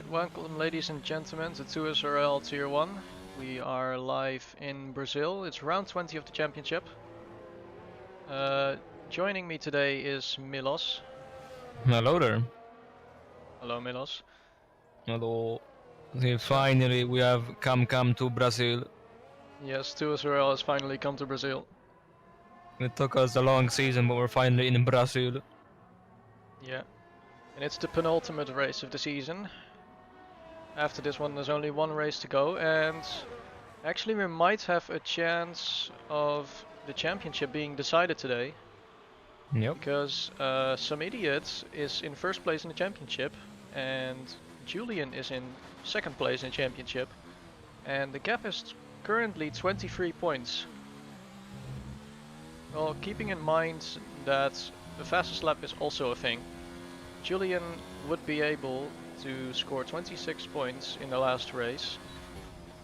Alright, welcome ladies and gentlemen to SLR Tier 1. We are live in Brazil. It's round 20 of the championship. Joining me today is Milos. Hello there. Hello Milos. Hello. Okay, finally we have come to Brazil. Yes, SLR has finally come to Brazil. It took us a long season, but we're finally in Brazil. Yeah, and it's the penultimate race of the season. After this one there's only one race to go, and actually we might have a chance of the championship being decided today. Yep. Because some idiot is in first place in the championship and Julian is in second place in the championship, and the gap is currently 23 points. Well, keeping in mind that the fastest lap is also a thing, Julian would be able to score 26 points in the last race,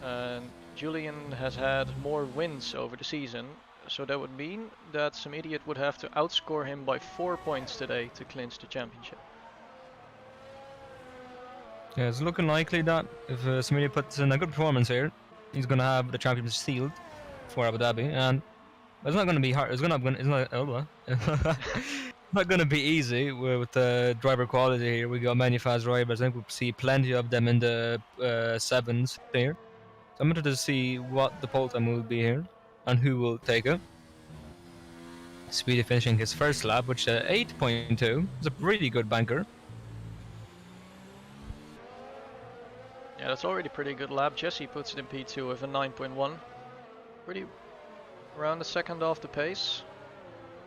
and Julian has had more wins over the season. So that would mean that some idiot would have to outscore him by 4 points today to clinch the championship. Yeah, it's looking likely that if Smitty puts in a good performance here, he's gonna have the championship sealed for Abu Dhabi, and it's not gonna be hard. It's not gonna be easy with the driver quality here. We got many fast drivers. I think we'll see plenty of them in the sevens here. So I'm interested to see what the pole time will be here and who will take it. Speedy finishing his first lap, which 8.2 is a really good banker. Yeah, that's already a pretty good lap. Jesse puts it in P2 with a 9.1. Pretty around a second off the pace.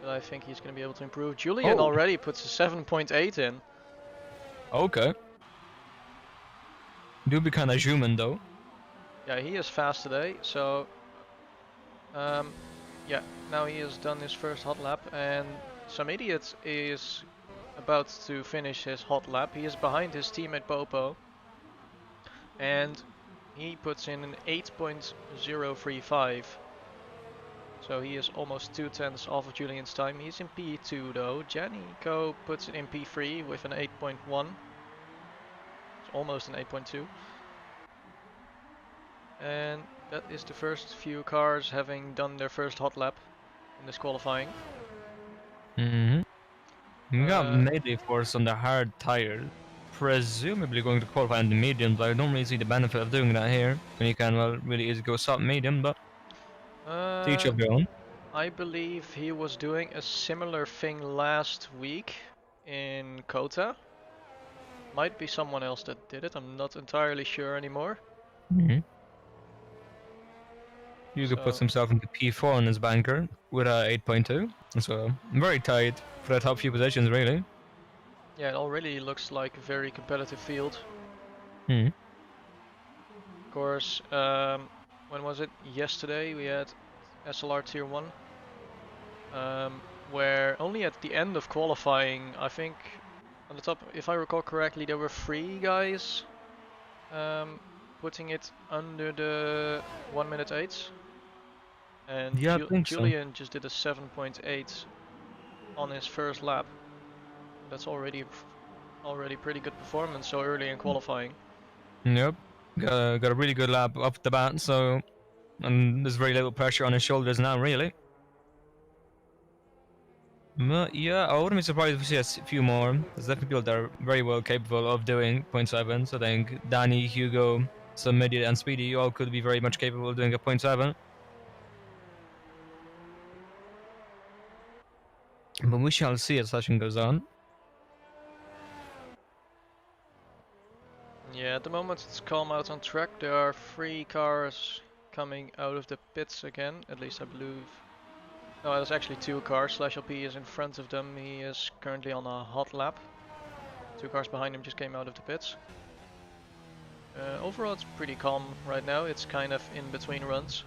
But I think he's going to be able to improve. Julian already puts a 7.8 in. Okay. Do be kind of human though. Yeah, he is fast today, so yeah, now he has done his first hot lap, and some idiot is about to finish his hot lap. He is behind his teammate Popo, and he puts in an 8.035. So he is almost 2/10 off of Julian's time. He's in P2 though. Janico puts it in P3 with an 8.1. It's almost an 8.2. And that is the first few cars having done their first hot lap in this qualifying. We got Mayday Force on the hard tire, presumably going to qualify on the medium, but I don't really see the benefit of doing that here. When you can, well, really easy go soft medium, but to each of their own. I believe he was doing a similar thing last week in Kota. Might be someone else that did it, I'm not entirely sure anymore. Hugo puts himself into P4 on his banker with a 8.2, so very tight for the top few positions, really. Yeah, it already looks like a very competitive field. Of course, when was it? Yesterday we had SLR Tier 1, where only at the end of qualifying, I think on the top, if I recall correctly, there were 3 guys putting it under the 1 minute 8. And yeah, Julian just did a 7.8 on his first lap. That's already pretty good performance so early in qualifying. Yep, got a really good lap off the bat, so and there's very little pressure on his shoulders now, really. But yeah, I wouldn't be surprised if we see a few more. There's definitely people that are very well capable of doing 0.7. So I think Danny, Hugo, some Idiot, and Speedy all could be very much capable of doing a 0.7. But we shall see as session goes on. Yeah, at the moment it's calm out on track. There are 3 cars coming out of the pits again, at least I believe. No, there's actually 2 cars. SLP is in front of them. He is currently on a hot lap. 2 cars behind him just came out of the pits. Overall it's pretty calm right now. It's kind of in between runs.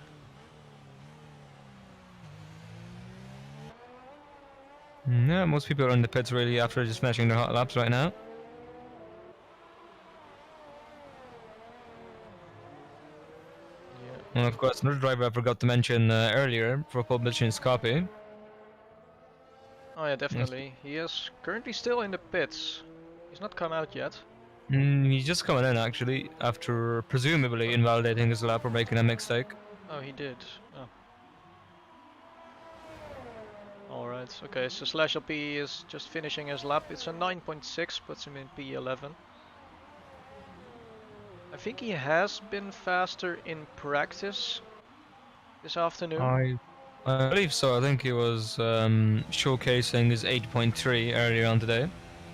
Yeah, most people are in the pits really after just finishing their hot laps right now. Yeah. And of course, another driver I forgot to mention earlier for pole position is Copy. Oh yeah, definitely. He is currently still in the pits. He's not come out yet. He's just coming in actually, after presumably invalidating his lap or making a mistake. Oh, he did. Oh. Alright, okay, so Slash LP is just finishing his lap. It's a 9.6, puts him in P11. I think he has been faster in practice this afternoon. I believe so. I think he was showcasing his 8.3 earlier on today.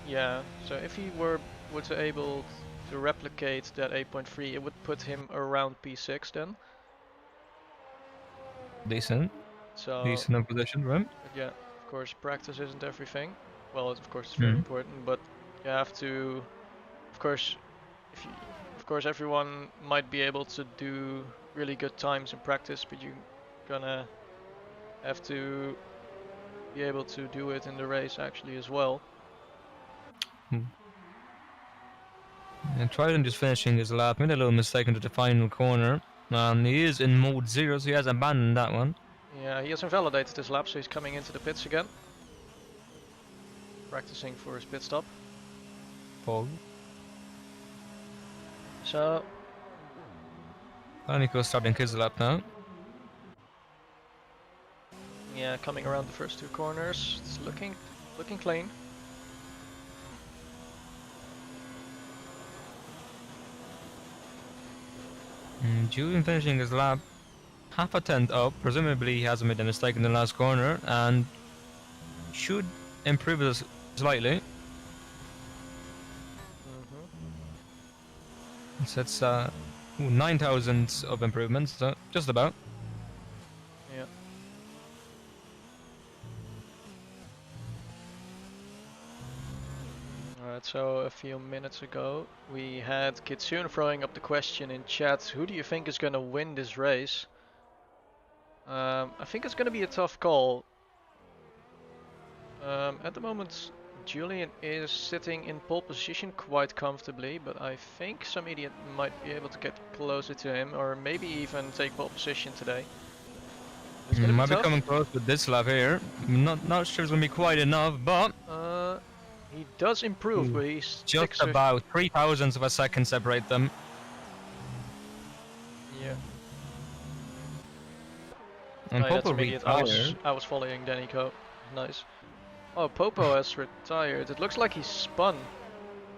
Yeah, so if he were to able to replicate that 8.3, it would put him around P6 then. Decent. So, Decent in position, right? but yeah, of course, practice isn't everything. Well, of course, it's very important, but you have to, of course, if you, of course, everyone might be able to do really good times in practice, but you're gonna have to be able to do it in the race actually as well. And Trident just finishing his lap, made a little mistake into the final corner. And he is in mode 0, so he has abandoned that one. Yeah, he has invalidated his lap, so he's coming into the pits again. Practicing for his pit stop. Paul. So, Nico's starting his lap now. yeah, coming around the first two corners. It's looking clean. Julian finishing his lap half a tenth up. Presumably he hasn't made a mistake in the last corner and should improve this slightly. So it's 9,000 of improvements, so just about. Yeah. Alright, so a few minutes ago we had Kitsune throwing up the question in chat, who do you think is gonna win this race? I think it's gonna be a tough call. At the moment Julian is sitting in pole position quite comfortably, but I think some idiot might be able to get closer to him, or maybe even take pole position today. Might be coming close with this lap here. Not sure it's gonna be quite enough, but he does improve, but he's just about 3,000ths of a second separate them. Yeah. And Popo retired. I was following Danico. Nice. Oh, Popo has retired. It looks like he's spun.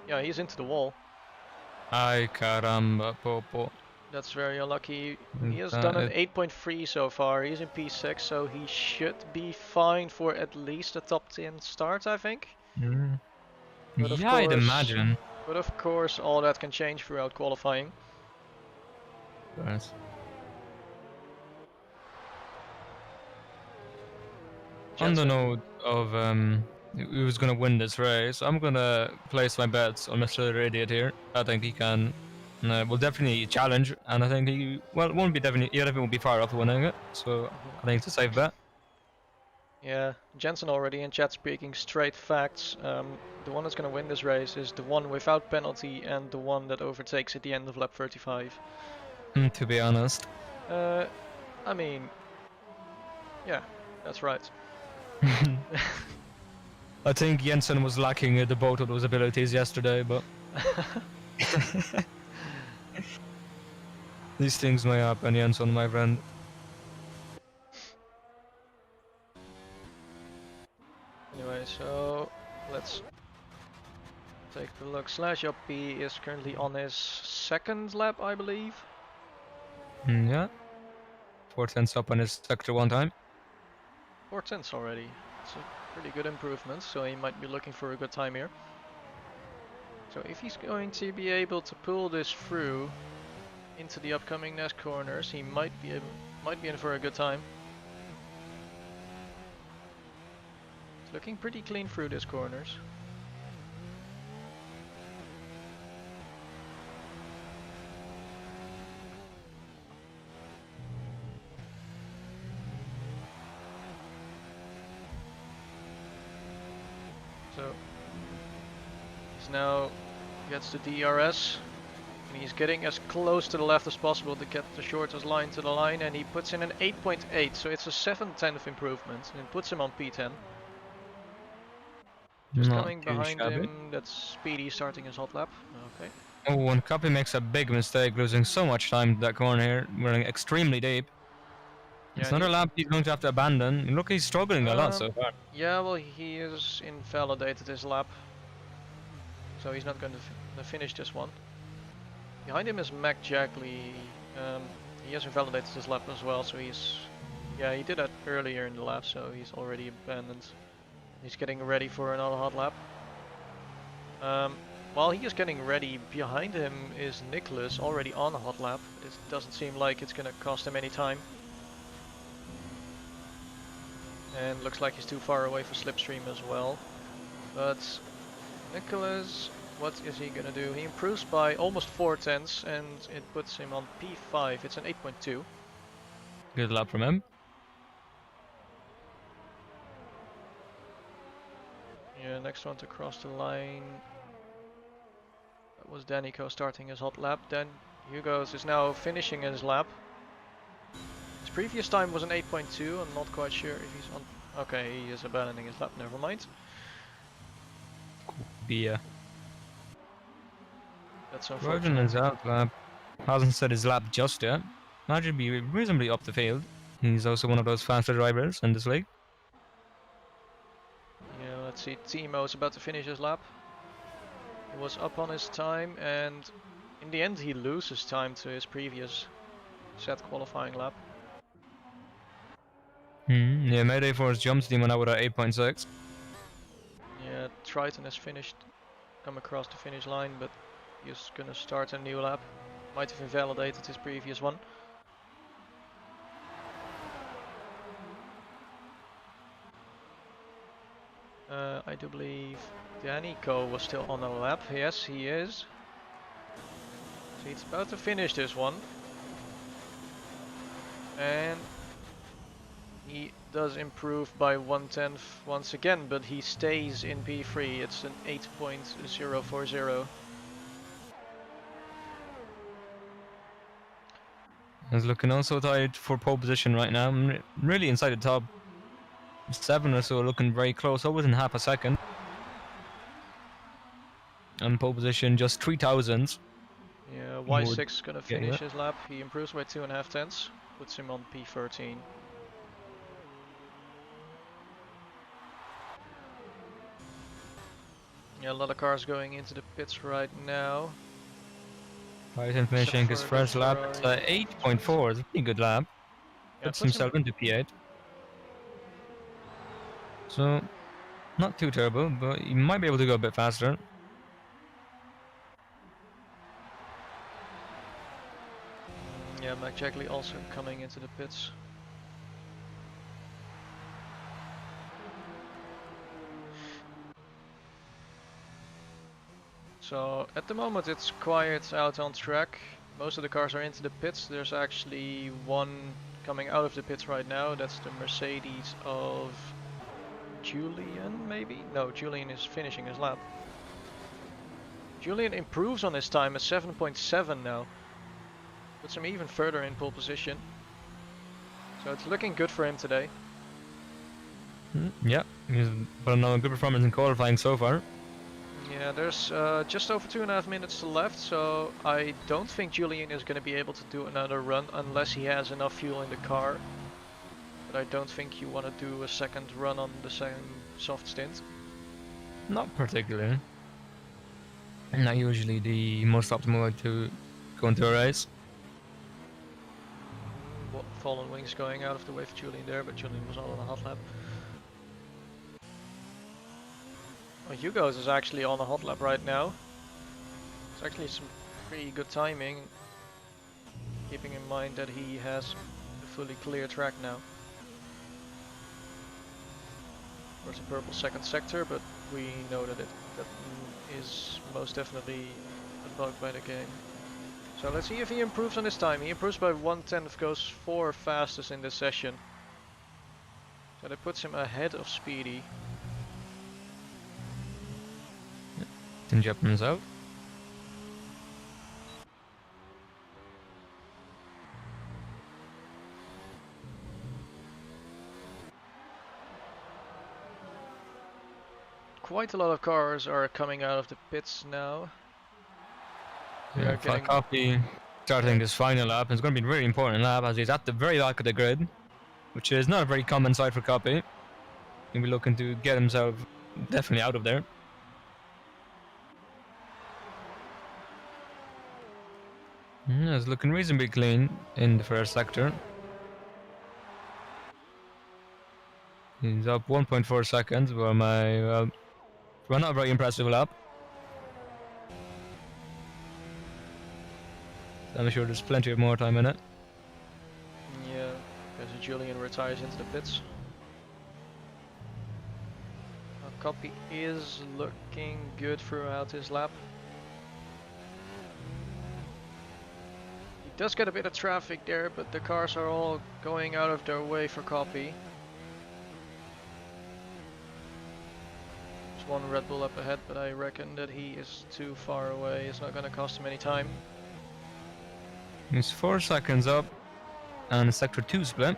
Yeah, he's into the wall. Ay caramba, Popo. That's very unlucky. He has done an 8.3 so far. He's in P6, so he should be fine for at least a top 10 start, I think. Yeah, I'd imagine. But of course, all that can change throughout qualifying. Yes. On the note of who's gonna win this race, I'm gonna place my bets on Mr. Idiot here. I think he can, will definitely challenge, and I think he, well, won't be definitely, won't be far off winning it. So I think it's a safe bet. Yeah, Jensen already in chat speaking straight facts. The one that's gonna win this race is the one without penalty and the one that overtakes at the end of lap 35. To be honest. I mean, yeah, that's right. I think Jensen was lacking the both of those abilities yesterday, but these things may happen, Jensen, my friend. Anyway, so let's take a look. Slash up P is currently on his second lap, I believe. Yeah. 4/10 up on his sector one time. 4/10 already. It's a pretty good improvement, so he might be looking for a good time here. So if he's going to be able to pull this through into the upcoming next corners, he might be in for a good time. It's looking pretty clean through these corners. So he's now gets to DRS, and he's getting as close to the left as possible to get the shortest line to the line, and he puts in an 8.8, so it's a 7/10 improvement, and it puts him on P10. Just Not coming too behind shabby. him, that's Speedy starting his hot lap. Okay. Oh, and Copy makes a big mistake, losing so much time to that corner here, running extremely deep. Yeah, It's and another lap he's going to have to abandon. Look, he's struggling a lot um, so far. yeah, well, he is invalidated his lap, so he's not going to finish this one. Behind him is Mac Jackley. He has invalidated his lap as well, so yeah, he did that earlier in the lap, so he's already abandoned. He's getting ready for another hot lap. While he is getting ready, behind him is Nicholas, already on a hot lap. It doesn't seem like it's gonna cost him any time. And looks like he's too far away for Slipstream as well. But Nicholas, what is he gonna do? He improves by almost 4 tenths and it puts him on P5. It's an 8.2. Good lap from him. Yeah, next one to cross the line. That was Danico starting his hot lap. Then Hugo's is now finishing his lap. His previous time was an 8.2. I'm not quite sure if he's on. Okay, he is abandoning his lap. Never mind. Beer. That's Roden unfortunate. is out lap. Hasn't set his lap just yet. That should be reasonably up the field. He's also one of those faster drivers in this league. Yeah, let's see. Timo is about to finish his lap. He was up on his time, and in the end, he loses time to his previous set qualifying lap. Yeah, Mayday for his jump team went out with an 8.6. Yeah, Triton has finished, come across the finish line, but he's gonna start a new lap. Might have invalidated his previous one. I do believe Danico was still on a lap. Yes, he is. So he's about to finish this one. And he does improve by 1/10 once again, but he stays in P3. It's an 8.040. He's looking also tied for pole position right now. Really inside the top 7 or so, looking very close, over in half a second. And pole position just 3,000. Yeah, Y6 gonna finish his lap. He improves by 2.5 tenths, puts him on P13. Yeah, a lot of cars going into the pits right now. Titan finishing his first lap at 8.4. It's a pretty good lap. Yeah, Puts himself into P8. So, not too terrible, but he might be able to go a bit faster. Yeah, Mac Jackley also coming into the pits. So at the moment it's quiet out on track. Most of the cars are into the pits. There's actually one coming out of the pits right now. That's the Mercedes of Julian, maybe? No, Julian is finishing his lap. Julian improves on his time at 7.7 now. Puts him even further in pole position. So it's looking good for him today. Yeah, he's put another good performance in qualifying so far. Yeah, there's just over 2.5 minutes left, so I don't think Julian is going to be able to do another run unless he has enough fuel in the car. But I don't think you want to do a second run on the same soft stint. Not particularly. Not usually the most optimal way to go into a race. Fallen Wings going out of the way for Julian there, but Julian was not on a hot lap. Oh, Hugo's is actually on a hot lap right now. It's actually some pretty good timing, keeping in mind that he has a fully clear track now. There's a purple second sector, but we know that that is most definitely a bug by the game. So let's see if he improves on his time. He improves by 1/10, goes 4 fastest in this session. So that puts him ahead of Speedy. Then Japan's out. quite a lot of cars are coming out of the pits now. They are getting... Copy starting this final lap. It's going to be a really important lap as he's at the very back of the grid, which is not a very common sight for Copy. He'll be looking to get himself definitely out of there. It's looking reasonably clean in the first sector. He's up 1.4 seconds for my for not a very impressive lap. I'm sure there's plenty of more time in it. Yeah, because Julian retires into the pits. Copy is looking good throughout his lap. He does get a bit of traffic there, but the cars are all going out of their way for Copy. There's one Red Bull up ahead, but I reckon that he is too far away. It's not going to cost him any time. He's 4 seconds up and sector 2 split.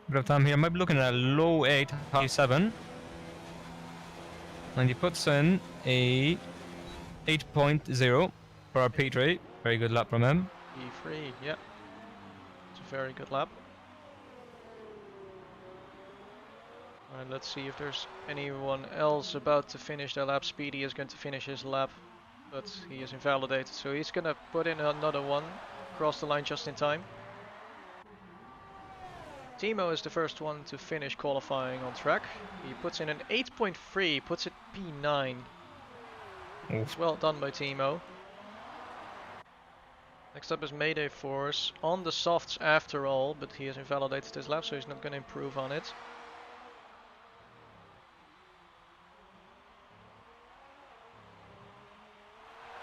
Bit of time here. I might be looking at a low 8, high 7. And he puts in a 8.0 for our P3. Very good lap from him. P3, yeah. It's a very good lap. And let's see if there's anyone else about to finish their lap. Speedy is going to finish his lap, but he is invalidated, so he's going to put in another one. Cross the line just in time. Timo is the first one to finish qualifying on track. He puts in an 8.3, puts it P9. It's well done by Timo. Next up is Mayday Force on the softs after all, but he has invalidated his lap, so he's not going to improve on it.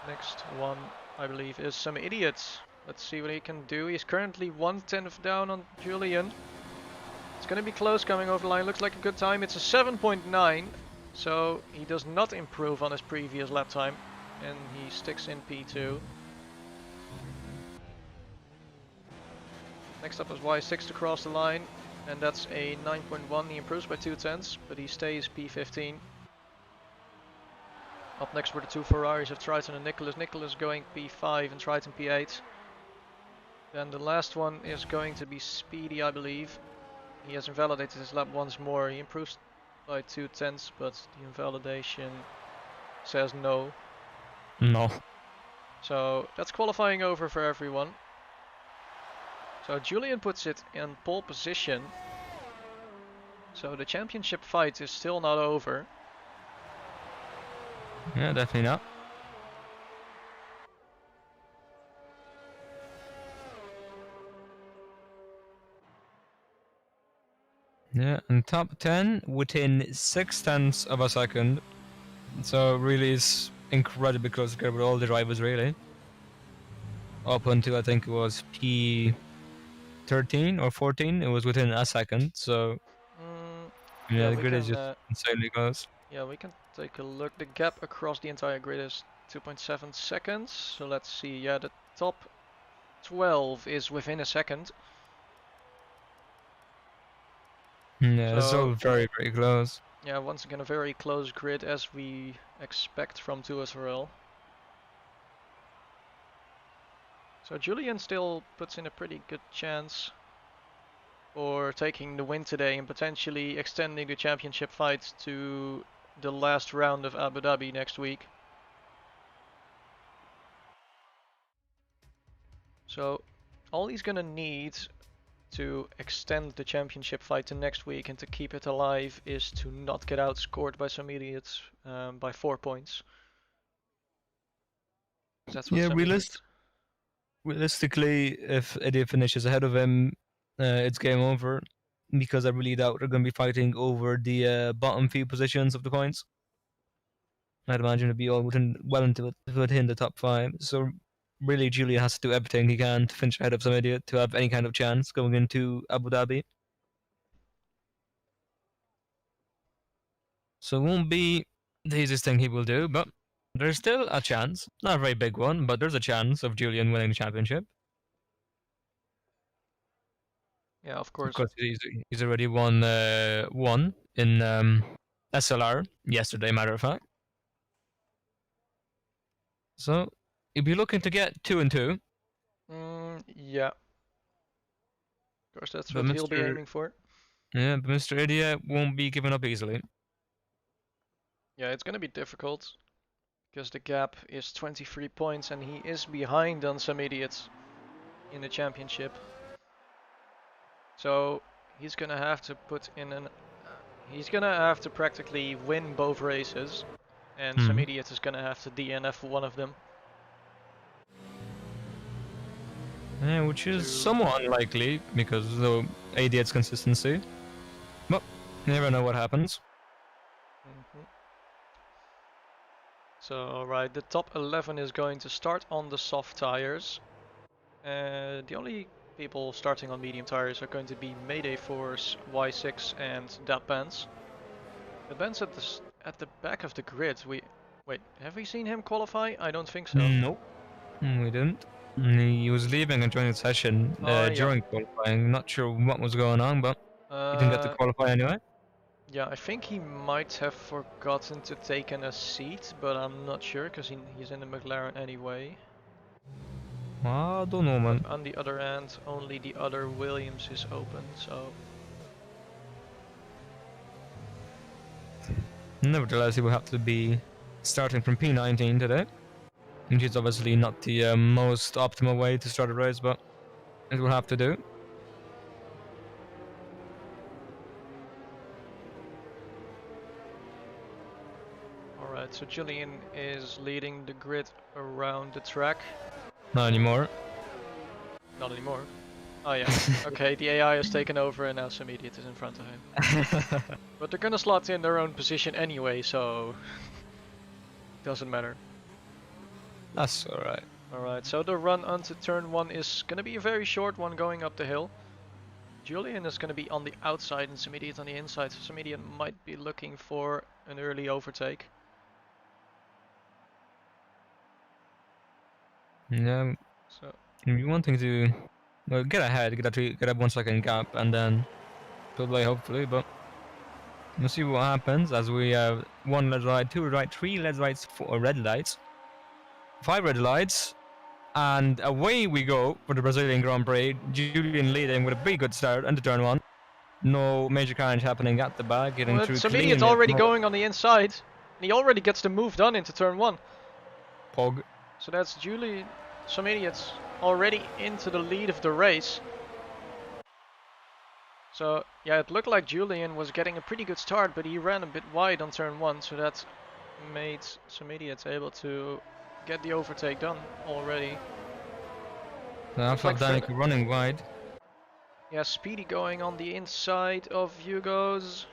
Next one, I believe, is Some Idiots. Let's see what he can do. He's currently 1/10 down on Julian. It's going to be close coming over the line. Looks like a good time. It's a 7.9. So he does not improve on his previous lap time. And he sticks in P2. Next up is Y6 to cross the line. And that's a 9.1. He improves by 0.2, but he stays P15. Up next were the two Ferraris of Triton and Nicholas. Nicholas going P5 and Triton P8. Then the last one is going to be Speedy, I believe. He has invalidated his lap once more. He improves by 0.2, but the invalidation says no. No. So that's qualifying over for everyone. So Julian puts it in pole position. So the championship fight is still not over. Yeah, definitely not. Yeah, and top 10 within 0.6 of a second. So really it's incredibly close together with all the drivers really. Up until I think it was P13 or 14, it was within a second, so yeah, the grid is just insanely close. Yeah, we can take a look. The gap across the entire grid is 2.7 seconds. So let's see. Yeah, the top 12 is within a second. Yeah, it's all very, very close. Yeah, once again a very close grid as we expect from 2SRL. So Julian still puts in a pretty good chance for taking the win today and potentially extending the championship fight to the last round of Abu Dhabi next week. So all he's gonna need to extend the championship fight to next week and to keep it alive is to not get outscored by some idiots by 4 points. That's what realistically, if idiot finishes ahead of him, it's game over, because I really doubt they're going to be fighting over the bottom few positions of the points. I'd imagine it'd be all within the top 5. So really, Julian has to do everything he can to finish ahead of some idiot to have any kind of chance going into Abu Dhabi. So it won't be the easiest thing he will do, but there's still a chance. Not a very big one, but there's a chance of Julian winning the championship. Yeah, of course. Of course, he's already won one in SLR yesterday, matter of fact. So you'll be looking to get 2 and 2. Yeah. Of course, that's But what he'll be Mr. aiming for. Yeah, but Mr. Idiot won't be giving up easily. Yeah, it's gonna be difficult because the gap is 23 points and he is behind on some idiots in the championship. So he's gonna have to put in an. He's gonna have to practically win both races, and some idiot is gonna have to DNF one of them. Yeah, which is somewhat unlikely because of the Idiot's consistency. But you never know what happens. So, right, the top 11 is going to start on the soft tires. The only people starting on medium tires are going to be Mayday Force, Y6 and Dat Benz. The Benz at the back of the grid. Wait, have we seen him qualify? I don't think so. Nope, we didn't. He was leaving and joining the session during qualifying. Not sure what was going on, but he didn't get to qualify anyway. Yeah, I think he might have forgotten to take in a seat, but I'm not sure because he's in the McLaren anyway. I don't know, man. But on the other end, only the other Williams is open, so. Nevertheless, he will have to be starting from P19 today, which is obviously not the most optimal way to start a race, but it will have to do. Alright, so Julian is leading the grid around the track. Not anymore. Not anymore. Oh yeah, okay, the AI has taken over and now some idiot is in front of him. But they're gonna slot in their own position anyway, so doesn't matter. That's alright. Alright, so the run onto turn 1 is gonna be a very short one going up the hill. Julian is gonna be on the outside and some idiot on the inside, so some idiot might be looking for an early overtake. Yeah, so you're wanting to get ahead, get a 1 second gap, and then play hopefully, but we'll see what happens as we have 1 red light, 2 red light, 3 red lights, 4 red lights, 5 red lights, and away we go for the Brazilian Grand Prix. Julian leading with a pretty good start into turn 1. No major carnage happening at the back, getting through some clean. idiot's already going on the inside, and he already gets the move done into turn 1. Pog. So that's Julian, some idiots already into the lead of the race. So yeah, it looked like Julian was getting a pretty good start, but he ran a bit wide on turn 1, so that made some idiots able to get the overtake done already. Now I thought Danica running wide. Yeah, Speedy going on the inside of Hugo's.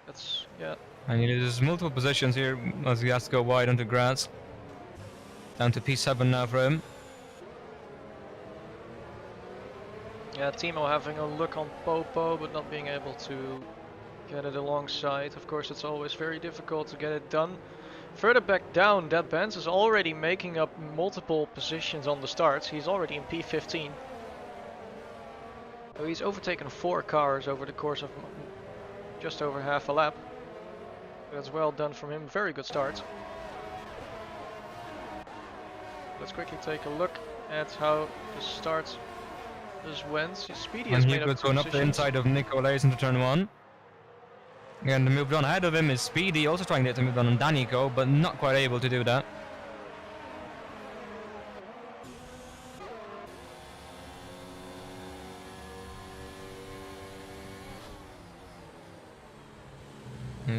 That's, yeah. And he loses multiple positions here as he has to go wide onto grass. Down to P7 now for him. Yeah, Timo having a look on Popo, but not being able to get it alongside. Of course, it's always very difficult to get it done. Further back down, that Benz is already making up multiple positions on the starts. He's already in P15. So he's overtaken 4 cars over the course of just over half a lap. That's well done from him. Very good start. Let's quickly take a look at how the start just went. Speedy has made up going up the inside of Nicolas into turn 1. And the move on ahead of him is Speedy, also trying to get the move on Danico, but not quite able to do that.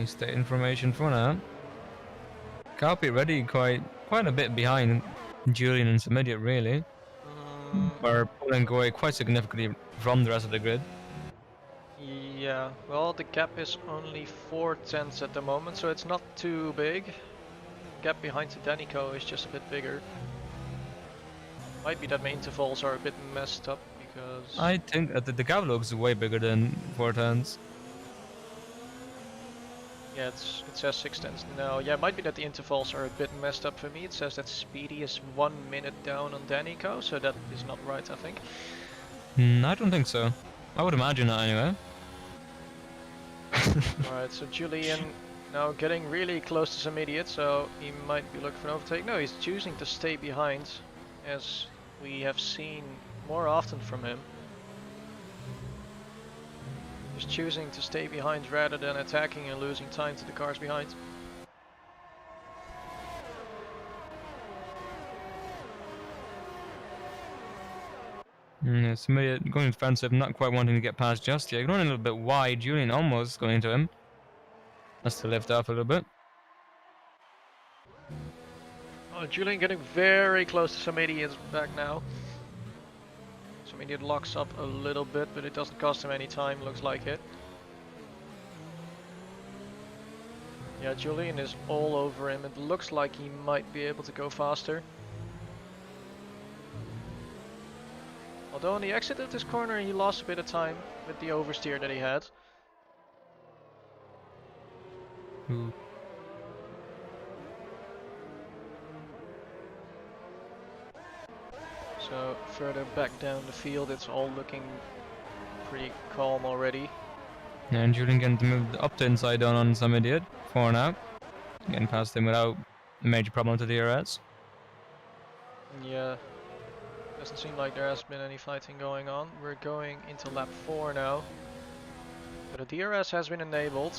State information for now. Copy ready, quite a bit behind Julian and Samidiot really. Are pulling away quite significantly from the rest of the grid. Yeah, well, the gap is only 4/10 at the moment, so it's not too big. The gap behind Danico is just a bit bigger. Might be that my intervals are a bit messed up because I think that the gap looks way bigger than 4/10. Yeah, it says 6/10 now. Yeah, it might be that the intervals are a bit messed up for me. It says that Speedy is 1 minute down on Danico, so that is not right, I think. I don't think so. I would imagine that anyway. Alright, so Julian Now getting really close to some idiot, so he might be looking for an overtake. No, he's choosing to stay behind, as we have seen more often from him. He's choosing to stay behind rather than attacking and losing time to the cars behind. Somebody going defensive, not quite wanting to get past just yet. Going a little bit wide. Julian almost going into him. Has to lift off a little bit. Oh, Julian getting very close to some idiots back now. Some idiot locks up a little bit, but it doesn't cost him any time, looks like it. Yeah, Julian is all over him. It looks like he might be able to go faster. Although on the exit of this corner he lost a bit of time with the oversteer that he had. Ooh. So further back down the field it's all looking pretty calm already. And Julian getting to move up the inside down on some idiot. 4 now. Getting past him without a major problem to the DRS. Yeah, doesn't seem like there has been any fighting going on. We're going into lap 4 now. But the DRS has been enabled.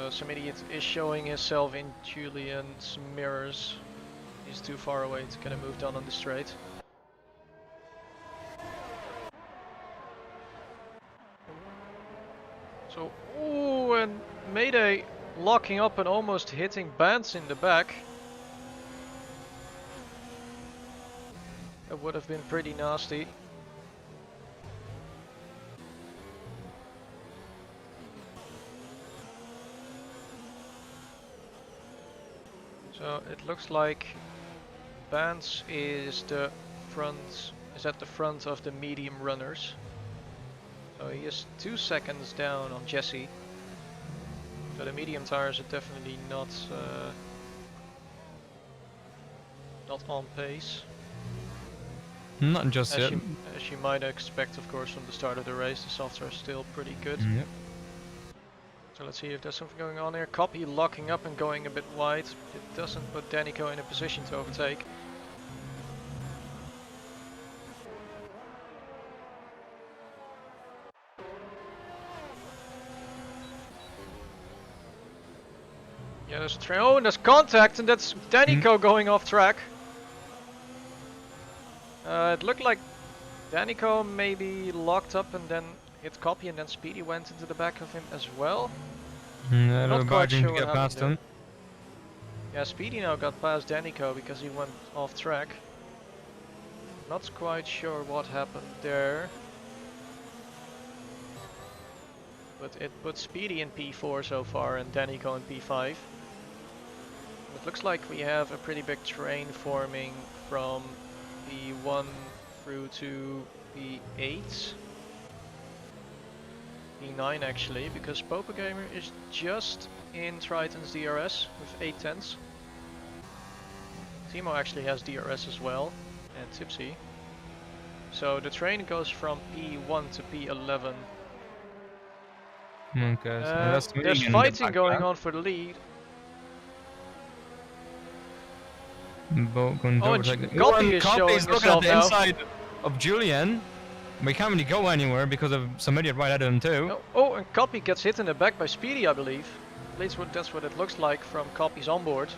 Some idiot is showing himself in Julian's mirrors. He's too far away to get a move done on the straight. So, ooh, and Mayday locking up and almost hitting Bance in the back. That would have been pretty nasty. So it looks like Bance is at the front of the medium runners. So he is 2 seconds down on Jesse. So the medium tires are definitely not on pace. Not just yet. As you might expect, of course, from the start of the race, the softs are still pretty good. Yep. So let's see if there's something going on here. Copy locking up and going a bit wide. It doesn't put Danico in a position to overtake. Yeah, there's a train. Oh, and there's contact, and that's Danico going off track. It looked like Danico maybe locked up and then hit Copy, and then Speedy went into the back of him as well. Not quite sure sure to get what past happened him. Yeah, Speedy now got past Danico because he went off track. Not quite sure what happened there. But it put Speedy in P4 so far and Danico in P5. It looks like we have a pretty big train forming from P1 through to P8. P9 actually, because Popa Gamer is just in Triton's DRS with 8 tenths. Timo actually has DRS as well, and Tipsy. So the train goes from P1 to P11. Okay, so there's fighting going on for the lead. Oh, and Copy is showing looking at himself the now. inside of Julian. We can't really go anywhere because of some idiot right ahead of him too. Oh, and Copy gets hit in the back by Speedy, I believe. At least that's what it looks like from Copy's onboard.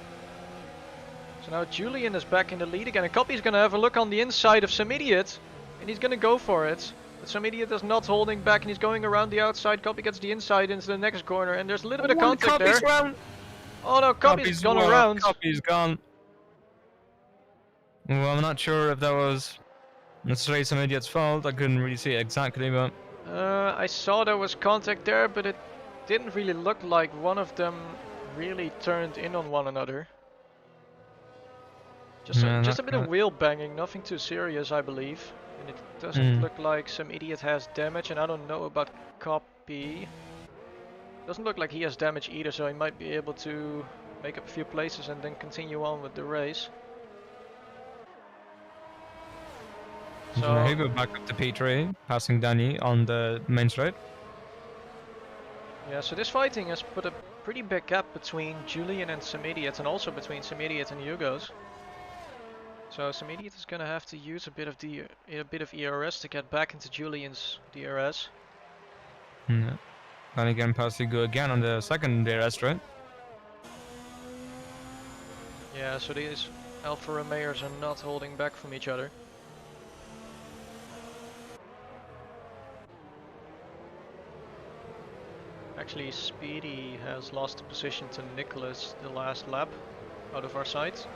So now Julian is back in the lead again, and Copy's gonna have a look on the inside of some idiot, and he's gonna go for it. But some idiot is not holding back, and he's going around the outside. Copy gets the inside into the next corner, and there's a little bit of contact there. Round. Oh no, Copy's gone around. Copy's gone. Well, I'm not sure if that was necessarily some idiot's fault. I couldn't really see it exactly, but I saw there was contact there, but it didn't really look like one of them really turned in on one another. Just a bit of wheel banging, nothing too serious, I believe. And it doesn't look like some idiot has damage, and I don't know about Copy. Doesn't look like he has damage either, so he might be able to make up a few places and then continue on with the race. So he go back up to P3, passing Danny on the main straight. Yeah, so this fighting has put a pretty big gap between Julian and Samediat, and also between Samediat and Hugos. So Samediat is gonna have to use a bit of ERS to get back into Julian's DRS. Yeah. And again, past Hugo again on the second DRS, right? Yeah, so these Alfa Romeos are not holding back from each other. Actually, Speedy has lost the position to Nicholas the last lap, out of our sight.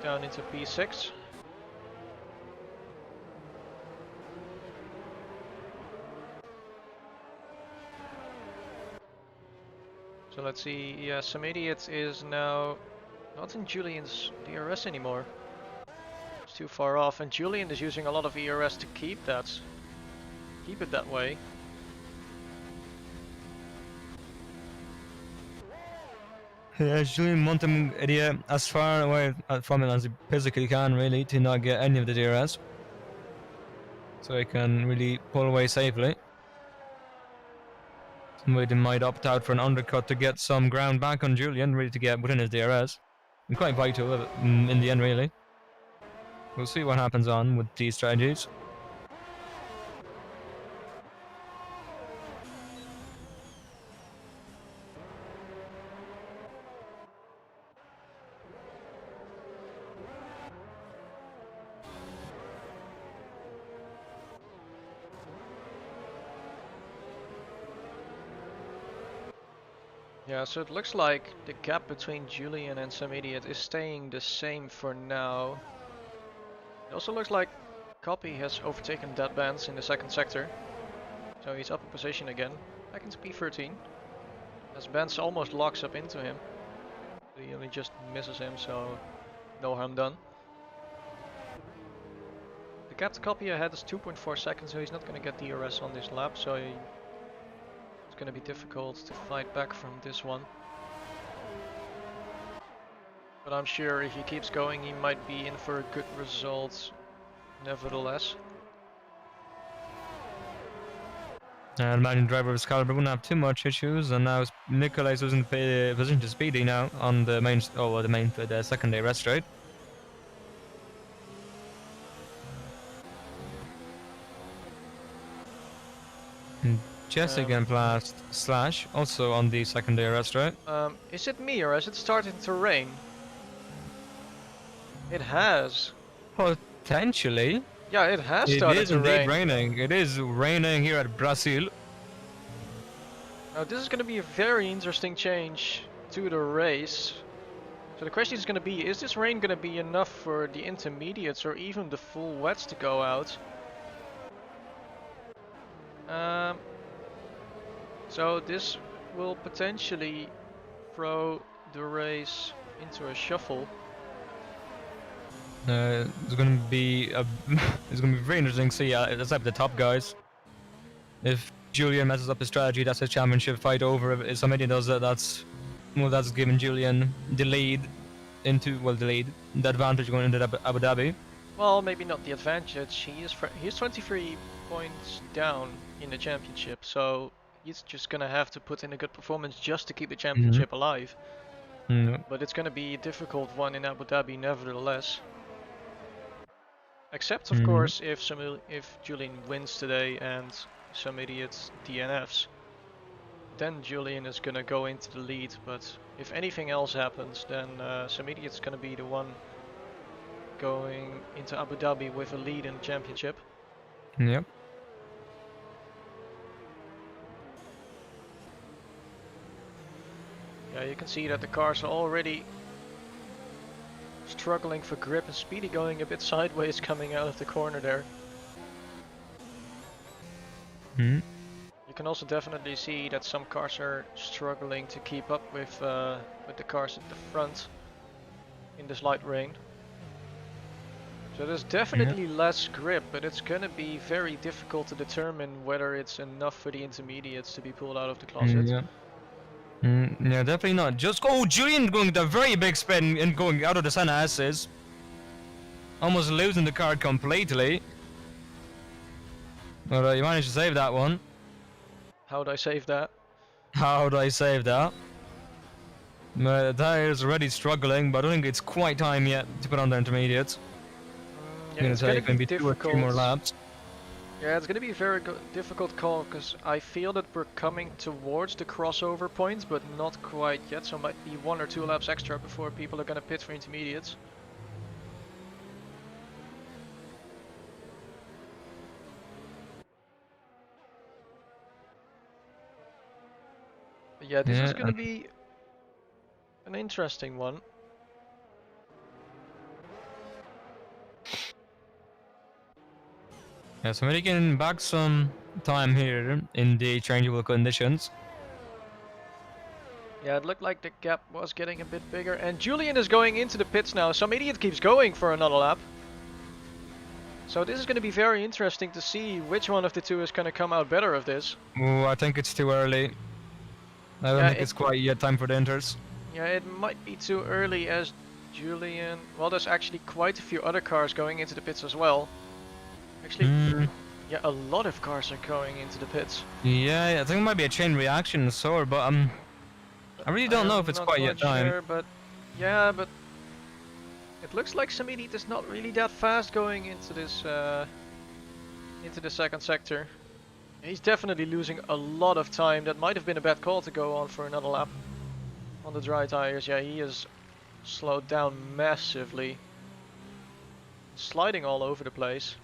Down into P6. So let's see, yeah, Samediat is now not in Julian's DRS anymore. It's too far off, and Julian is using a lot of ERS to keep it that way. Yeah, Julian want him as far away from it as he physically can, really, to not get any of the DRS. So he can really pull away safely. Somebody might opt out for an undercut to get some ground back on Julian, really to get within his DRS. And quite vital in the end, really. We'll see what happens on with these strategies. Yeah, so it looks like the gap between Julian and Samediat is staying the same for now. It also looks like Copy has overtaken Deadbands in the second sector. So he's up a position again, back into P13. As Benz almost locks up into him. He only just misses him, so no harm done. The gap to Copy ahead is 2.4 seconds, so he's not going to get DRS on this lap, so it's going to be difficult to fight back from this one. But I'm sure if he keeps going, he might be in for a good result nevertheless. And managing driver of Excalibur wouldn't have too much issues, and now Nikolai's losing the position to Speedy now on the main, the second day rest straight. Jesse again past Slash, also on the second day rest straight. Is it me or has it started to rain? It has. Potentially. Yeah, it has started to rain. It is indeed raining. It is raining here at Brazil. Now this is going to be a very interesting change to the race. So the question is going to be, is this rain going to be enough for the intermediates or even the full wets to go out? So this will potentially throw the race into a shuffle. It's going to be very interesting to see that's like the top guys. If Julian messes up his strategy, that's a championship fight over. If somebody does that, that's giving Julian the lead the advantage going into Abu Dhabi. Well, maybe not the advantage. He's 23 points down in the championship, so he's just gonna have to put in a good performance just to keep the championship alive. But it's gonna be a difficult one in Abu Dhabi nevertheless. Except of course if Julian wins today and some idiots DNFs, then Julian is gonna go into the lead. But if anything else happens, then some idiot's gonna be the one going into Abu Dhabi with a lead in the championship. Yep. Yeah, you can see that the cars are already struggling for grip, and Speedy going a bit sideways coming out of the corner there. You can also definitely see that some cars are struggling to keep up with the cars at the front in this light rain. So there's definitely less grip, but it's gonna be very difficult to determine whether it's enough for the intermediates to be pulled out of the closet. Yeah, definitely not. Julian going the very big spin and going out of the center S's. Almost losing the car completely. But he managed to save that one. How'd I save that? How do I save that? The tyre's already struggling, but I don't think it's quite time yet to put on the intermediates. Yeah, It's gonna it's gonna take be maybe 2 or 3 more difficult. laps. Yeah, it's gonna be a very difficult call because I feel that we're coming towards the crossover point, but not quite yet. So might be 1 or 2 laps extra before people are gonna pit for intermediates. But yeah, this is Yeah, gonna be an interesting one. yeah, so we're getting back some time here in the changeable conditions. Yeah, it looked like the gap was getting a bit bigger, and Julian is going into the pits now. Some idiot keeps going for another lap. So this is going to be very interesting to see which one of the two is going to come out better of this. Oh, I think it's too early. I don't Yeah, think it's quite yet time for the inters. yeah, it might be too early as Julian... Well, there's actually quite a few other cars going into the pits as well. Actually, yeah, a lot of cars are going into the pits. Yeah, I think it might be a chain reaction sore, but I really don't know if it's quite yet time. Sure, but yeah, but it looks like Samidit is not really that fast going into this into the second sector. He's definitely losing a lot of time. That might have been a bad call to go on for another lap on the dry tires. Yeah, he is slowed down massively, sliding all over the place.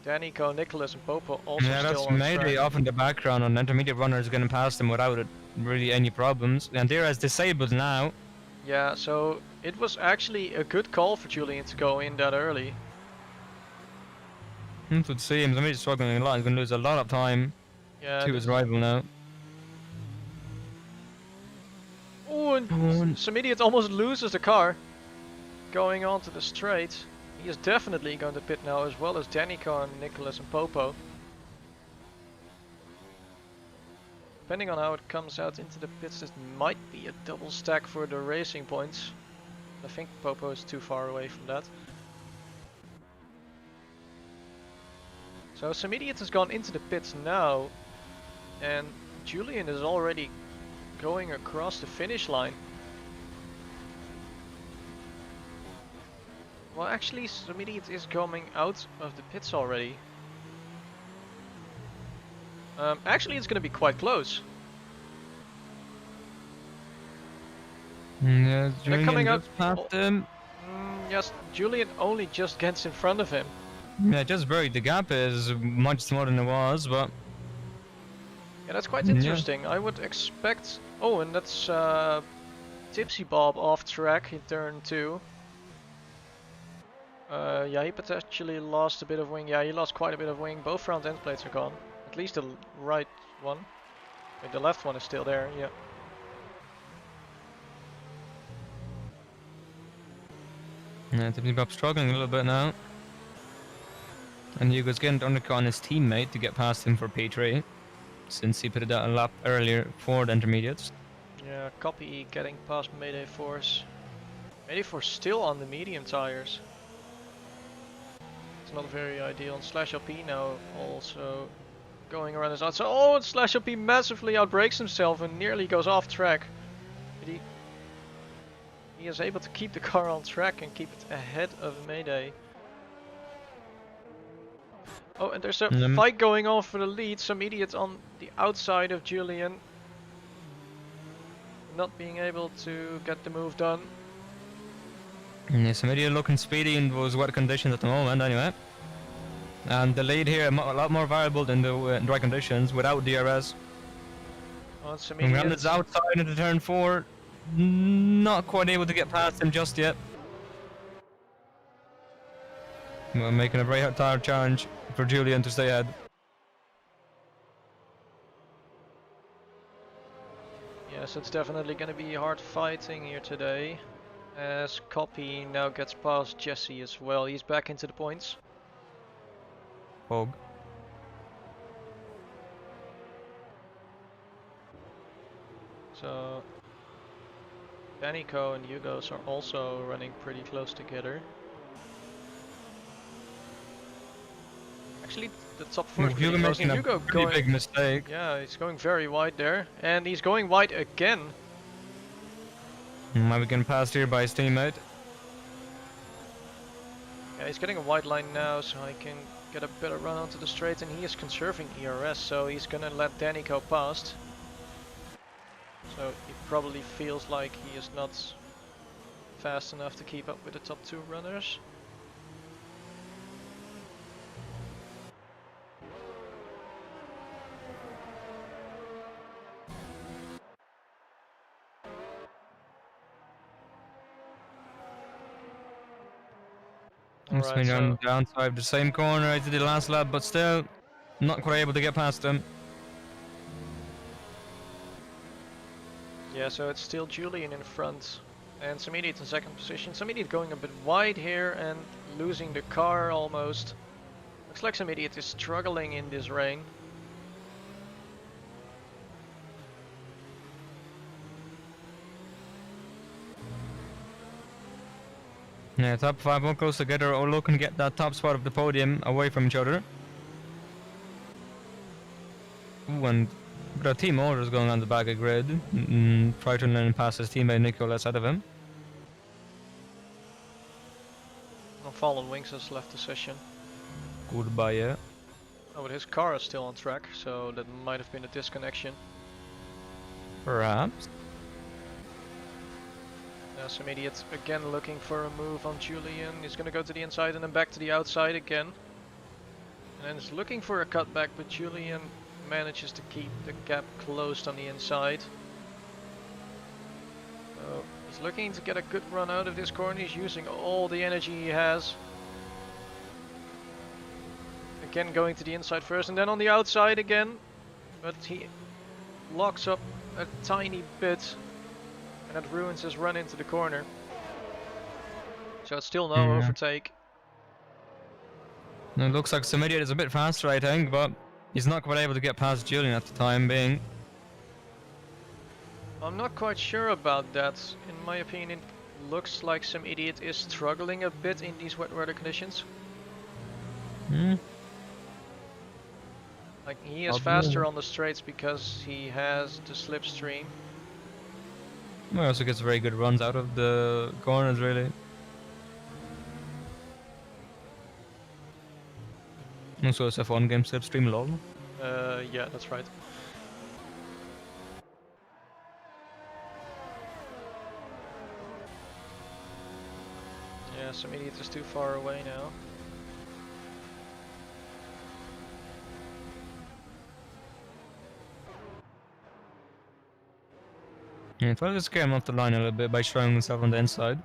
Danico, Nicholas, and Popo also Yeah, still that's on Mayday track. off in the background, and intermediate runners getting past them without really any problems. And they're as disabled now. Yeah, so it was actually a good call for Julian to go in that early. It would seem somebody's struggling a lot. He's going to lose a lot of time Yeah. to his rival now. Oh, and some idiot almost loses the car going onto the straight. He is definitely going to pit now, as well as Danico and Nicholas and Popo. Depending on how it comes out into the pits, this might be a double stack for the racing points. I think Popo is too far away from that. So some idiot has gone into the pits now, and Julian is already going across the finish line. Well, actually, some idiot is coming out of the pits already. Actually, it's going to be quite close. Yeah, They're coming up. past him. Yes, Julian only just gets in front of him. Yeah, just buried. The gap is much smaller than it was, but Yeah, that's quite interesting. I would expect... Oh, and that's Tipsy Bob off track in turn 2. Yeah, he potentially lost a bit of wing. Yeah, he lost quite a bit of wing. Both front end plates are gone. At least the right one. Wait, the left one is still there, yeah. Yeah, Tipsy Bob's struggling a little bit now. And Hugo's getting to undercut on his teammate to get past him for P3, since he put it out a lap earlier for the intermediates. Yeah, Copy getting past Mayday Force. Mayday Force still on the medium tires. It's not very ideal. And Slash LP now also going around his outside. Oh, and Slash LP massively outbrakes himself and nearly goes off track. But he is able to keep the car on track and keep it ahead of Mayday. Oh, and there's a fight going on for the lead. Some idiot on the outside of Julian. Not being able to get the move done. Yeah, some idiot looking speedy in those wet conditions at the moment, anyway. And the lead here a lot more variable than the dry conditions without DRS. Oh, some idiot is outside into turn 4. Not quite able to get past him just yet. We're making a very hard challenge for Julian to stay ahead. Yes, it's definitely going to be hard fighting here today. As Copy now gets past Jesse as well. He's back into the points. Hog. So Danico and Hugos are also running pretty close together. Actually, the top 4 is Hugo pretty close. making a Hugo pretty going... big mistake. Yeah, he's going very wide there. And he's going wide again. Might be getting passed here by his teammate. Yeah, he's getting a wide line now, so I can get a better run onto the straight. And he is conserving ERS, so he's gonna let Danico past. So he probably feels like he is not fast enough to keep up with the top 2 runners. Alright, on the downside of the same corner I did the last lap, but still not quite able to get past him. Yeah, so it's still Julian in front and Samediet in second position. Samediet going a bit wide here and losing the car almost. Looks like Samediet is struggling in this rain. Yeah, top 5 all close together, all looking to get that top spot of the podium away from each other. Ooh, and the team order is going on the back of grid. Triton then passes his teammate Nicolas out of him. Fallen Wings has left the session. Goodbye, yeah. Oh, but his car is still on track, so that might have been a disconnection. Perhaps. Samediet again looking for a move on Julian. He's gonna go to the inside and then back to the outside again. And then he's looking for a cutback, but Julian manages to keep the gap closed on the inside. So he's looking to get a good run out of this corner. He's using all the energy he has. Again going to the inside first and then on the outside again. But he locks up a tiny bit. And that ruins his run into the corner. So it's still no overtake. It looks like Samediet is a bit faster, I think, but he's not quite able to get past Julian at the time being. I'm not quite sure about that. In my opinion, it looks like Samediet is struggling a bit in these wet weather conditions. Like he is faster on the straights because he has the slipstream. He also gets very good runs out of the corners, really. Also, it's a fun game, slipstream lol. Yeah, that's right. Yeah, Samediet is too far away now. Yeah, try to scare him off the line a little bit by showing himself on the inside.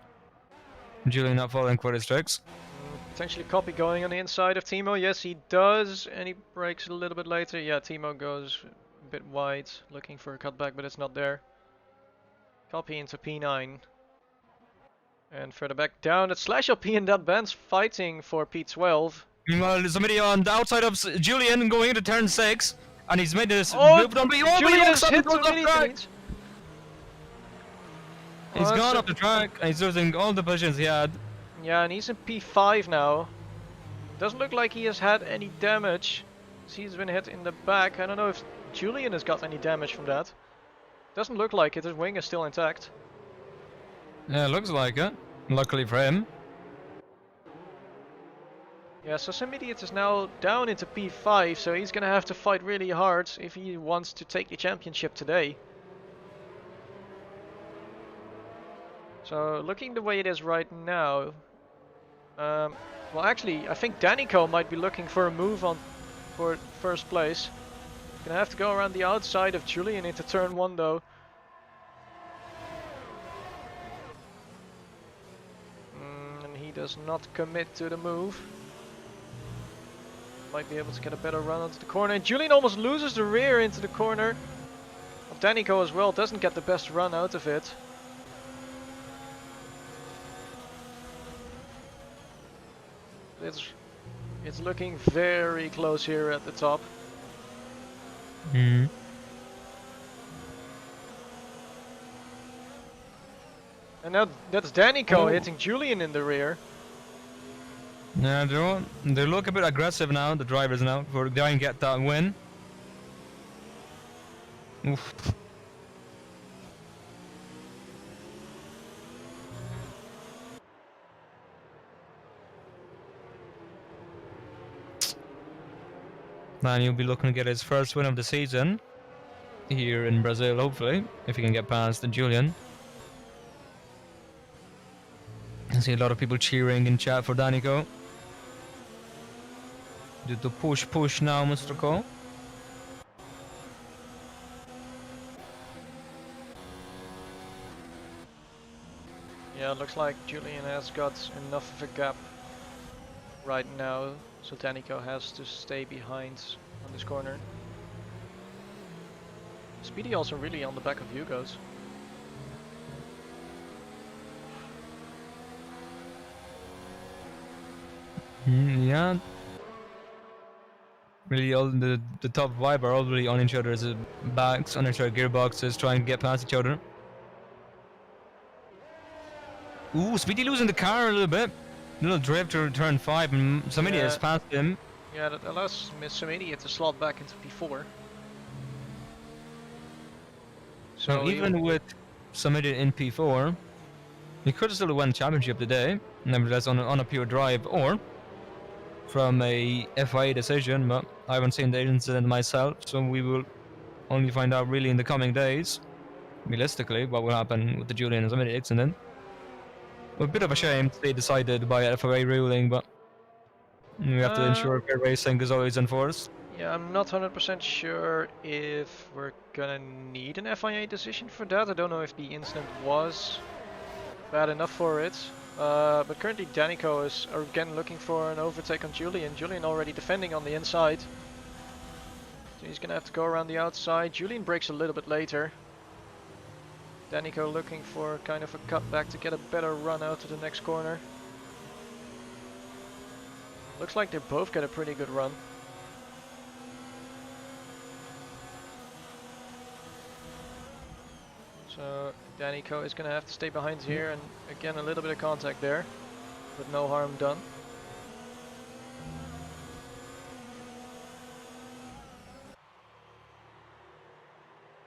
Julian not falling for his tricks. Potentially copy going on the inside of Timo. Yes, he does, and he breaks a little bit later. Yeah, Timo goes a bit wide, looking for a cutback, but it's not there. Copy into P9. And further back down, it's Slash LP and that band's fighting for P12. Meanwhile, there's somebody on the outside of Julian going into turn 6, and he's made this move on. Julian has hit the He's gone off the track, and he's losing all the positions he had. Yeah, and he's in P5 now. Doesn't look like he has had any damage. He's been hit in the back. I don't know if Julian has got any damage from that. Doesn't look like it. His wing is still intact. Yeah, looks like it. Luckily for him. Yeah, so Samediet is now down into P5, so he's gonna have to fight really hard if he wants to take the championship today. So looking the way it is right now, well actually I think Danico might be looking for a move on for first place. Gonna have to go around the outside of Julian into turn 1 though. And he does not commit to the move. Might be able to get a better run onto the corner. And Julian almost loses the rear into the corner of Danico as well. Doesn't get the best run out of it. It's looking very close here at the top. And now that's Danico hitting Julian in the rear. Yeah, they look a bit aggressive now, the drivers now, for trying to get that win. Oof. Man, he'll be looking to get his first win of the season here in Brazil, hopefully, if he can get past Julian. I see a lot of people cheering in chat for Danico. Do the push now, Mr. Cole. Yeah, it looks like Julian has got enough of a gap right now, so Danico has to stay behind on this corner. Speedy also really on the back of Hugo's. Yeah. Really, all the top five are already on each other's backs, on each other's gearboxes, trying to get past each other. Ooh, Speedy losing the car a little bit. Little drift to turn 5, and somebody has passed him. Yeah, that allows some idiot to slot back into P4. So even with some idiot in P4, he could have still won the championship today, nevertheless on a pure drive, or from a FIA decision, but I haven't seen the incident myself, so we will only find out really in the coming days, realistically, what will happen with the Julian and Samedi incident. A bit of a shame they decided by a FIA ruling, but we have to ensure fair racing is always enforced. Yeah, I'm not 100% sure if we're gonna need an FIA decision for that. I don't know if the incident was bad enough for it. But currently Danico is again looking for an overtake on Julian. Julian already defending on the inside. So he's gonna have to go around the outside. Julian brakes a little bit later. Danico looking for kind of a cutback to get a better run out to the next corner. Looks like they both get a pretty good run. So Danico is going to have to stay behind here, and again a little bit of contact there, but no harm done.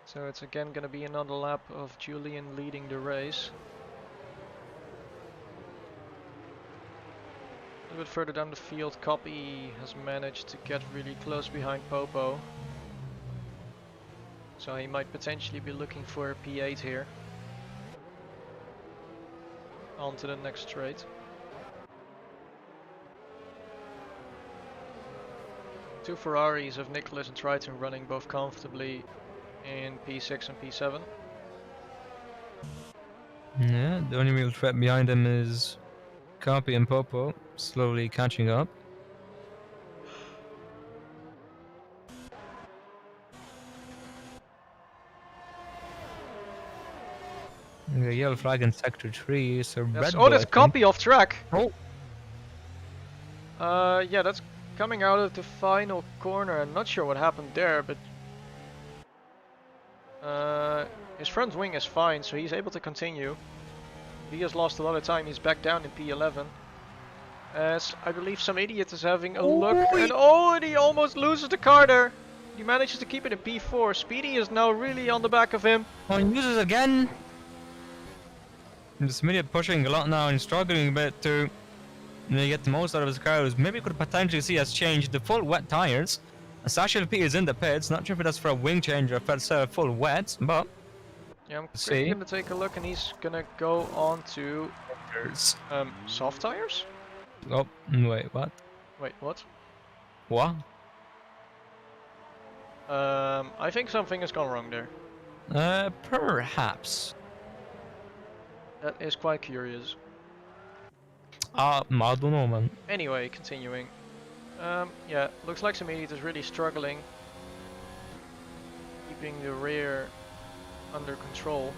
So it's again going to be another lap of Julian leading the race. A little bit further down the field, Copy has managed to get really close behind Popo. So he might potentially be looking for a P8 here. On to the next straight. Two Ferraris of Nicholas and Triton running both comfortably in P6 and P7. Yeah, the only real threat behind him is Copy and Popo, slowly catching up. The yellow flag in sector 3 is a red. Oh, that's Copy off track. Oh. Yeah, that's coming out of the final corner. I'm not sure what happened there, but his front wing is fine, so he's able to continue. He has lost a lot of time. He's back down in P11. As I believe some idiot is having a look, and he almost loses the car there. He manages to keep it in P4. Speedy is now really on the back of him. Oh, he loses again. This idiot pushing a lot now and struggling a bit to get the most out of his cars. Maybe could potentially see us change the full wet tires. Sashil P is in the pits. Not sure if that's for a wing change or if that's full wet, but yeah, I'm gonna take a look, and he's gonna go on to soft tires. Oh, wait, what? Wait, what? What? I think something has gone wrong there. Perhaps. That is quite curious. I don't know, man. Anyway, continuing. Yeah, looks like Samedi is really struggling keeping the rear under control.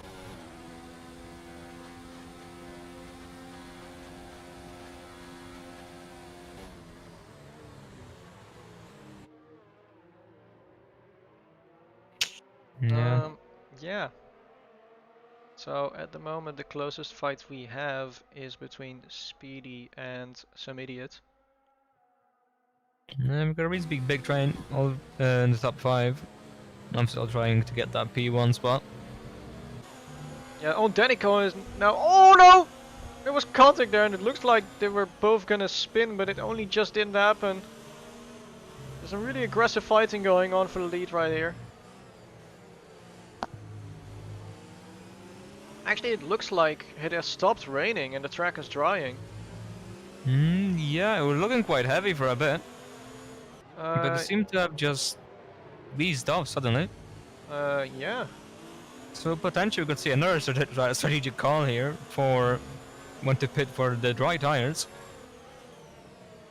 Yeah. Yeah. So at the moment the closest fight we have is between Speedy and some idiot. We've got a reasonably big train all in the top 5. I'm still trying to get that P1 spot. Yeah, oh, Danico is now. Oh no! There was contact there, and it looks like they were both gonna spin, but it only just didn't happen. There's some really aggressive fighting going on for the lead right here. Actually, it looks like it has stopped raining and the track is drying. Yeah, it was looking quite heavy for a bit. But it seemed to have just eased off suddenly. Yeah. So potentially we could see another strategic call here for when to pit for the dry tires.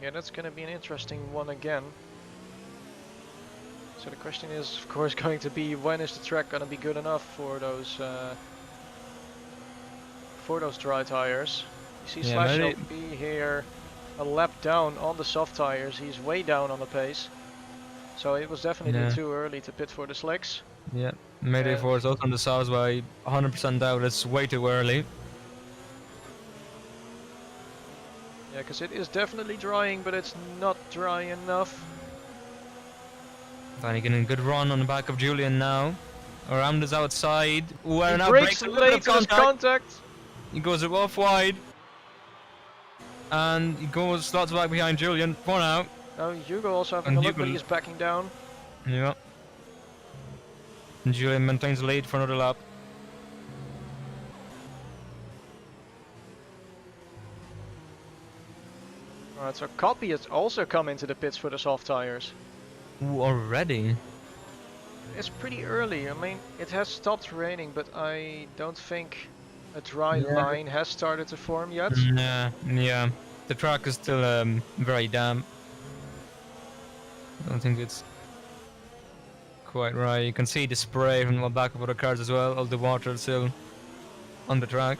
Yeah, that's gonna be an interesting one again. So the question is, of course, going to be when is the track gonna be good enough for those dry tires. You see Slash LP here a lap down on the soft tires. He's way down on the pace. So it was definitely too early to pit for the slicks. Yeah, Mayday Force out on the south by 100% doubt it's way too early. Yeah, because it is definitely drying, but it's not dry enough. Finally getting a good run on the back of Julian now. Around his outside. He now breaks late to his contact. He goes off wide. And he slots back behind Julian for now. Oh, Hugo also having a look, but he's backing down. Yeah. And Julian maintains the lead for another lap. Alright, so Copy has also come into the pits for the soft tires. Ooh, already? It's pretty early. I mean, it has stopped raining, but I don't think a dry line has started to form yet. Yeah. The track is still very damp. I don't think it's quite right. You can see the spray from the back of other cars as well. All the water still on the track.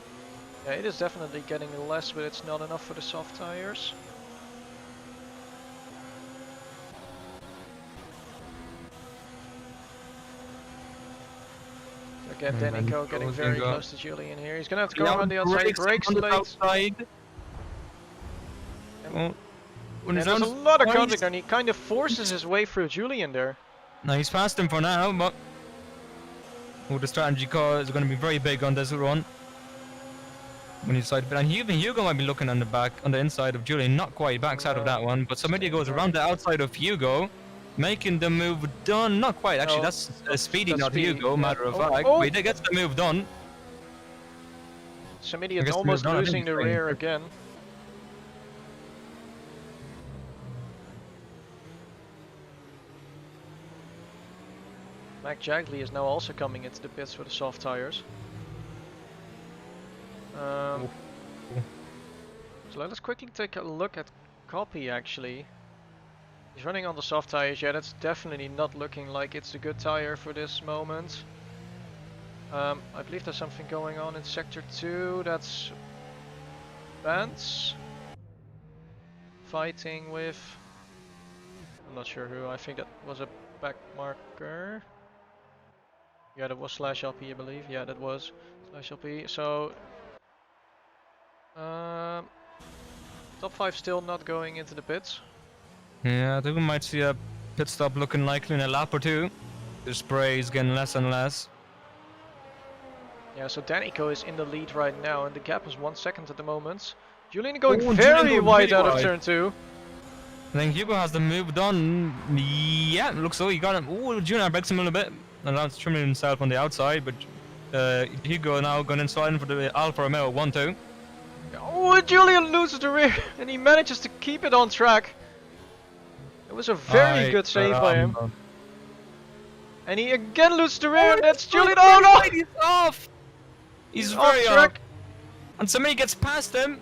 Yeah, it is definitely getting less, but it's not enough for the soft tires. Again, Danico getting very close to Julian here. He's gonna have to go around the outside. Brakes late. There's a lot of contact and he kind of forces his way through Julian there. No, he's past him for now, but the strategy call is going to be very big on this run. When you decide to pit, and even Hugo might be looking on the inside of Julian, not quite backside of that one, but somebody goes around the outside of Hugo, making the move done. Not quite, actually, that's Speedy, not Hugo, matter of fact. But he gets the move done. Some idiot's almost losing the rear again. Mac Jagley is now also coming into the pits for the soft tires. So let us quickly take a look at Copy actually. He's running on the soft tires. Yeah, that's definitely not looking like it's a good tire for this moment. I believe there's something going on in sector 2. That's Vance fighting with, I'm not sure who. I think that was a back marker. Yeah, that was Slash LP, I believe. Yeah, that was Slash LP. So, top 5 still not going into the pits. Yeah, I think we might see a pit stop looking likely in a lap or two. The spray is getting less and less. Yeah, so Danico is in the lead right now, and the gap is 1 second at the moment. Julian going very wide out of turn 2. I think Hugo has the move done. Yeah, it looks so. He got him. Ooh, Julian breaks him a little bit. And that's trimming himself on the outside, but Hugo now going inside for the Alfa Romeo 1-2. Oh, Julian loses the rear, and he manages to keep it on track. It was a very good save by him. And he again loses the rear, and that's Julian. Oh no! He's off! He's very off. And somebody gets past him.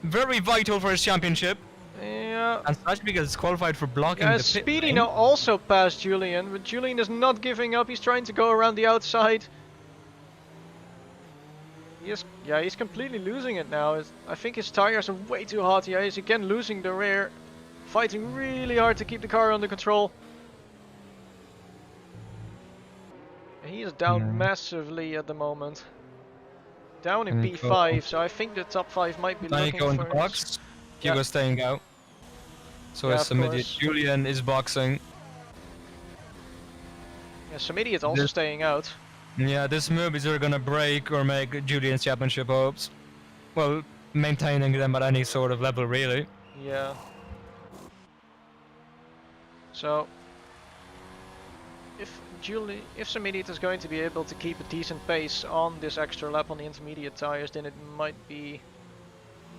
Very vital for his championship. Yeah. And especially because it's qualified for blocking the pit Speedy lane. now also passed Julian, but Julian is not giving up. He's trying to go around the outside. He's completely losing it now. I think his tires are way too hot. Yeah, he's again losing the rear. Fighting really hard to keep the car under control. And he is down massively at the moment. Down in P5, so I think the top 5 might be looking for in the box. Hugo staying out. So Yeah, it's of some idiot. course. Julian is boxing. Yeah, some idiot also This- staying out. Yeah, this move is either gonna break or make Julian's championship hopes. Well, maintaining them at any sort of level, really. Yeah. So if some idiot is going to be able to keep a decent pace on this extra lap on the intermediate tires, then it might be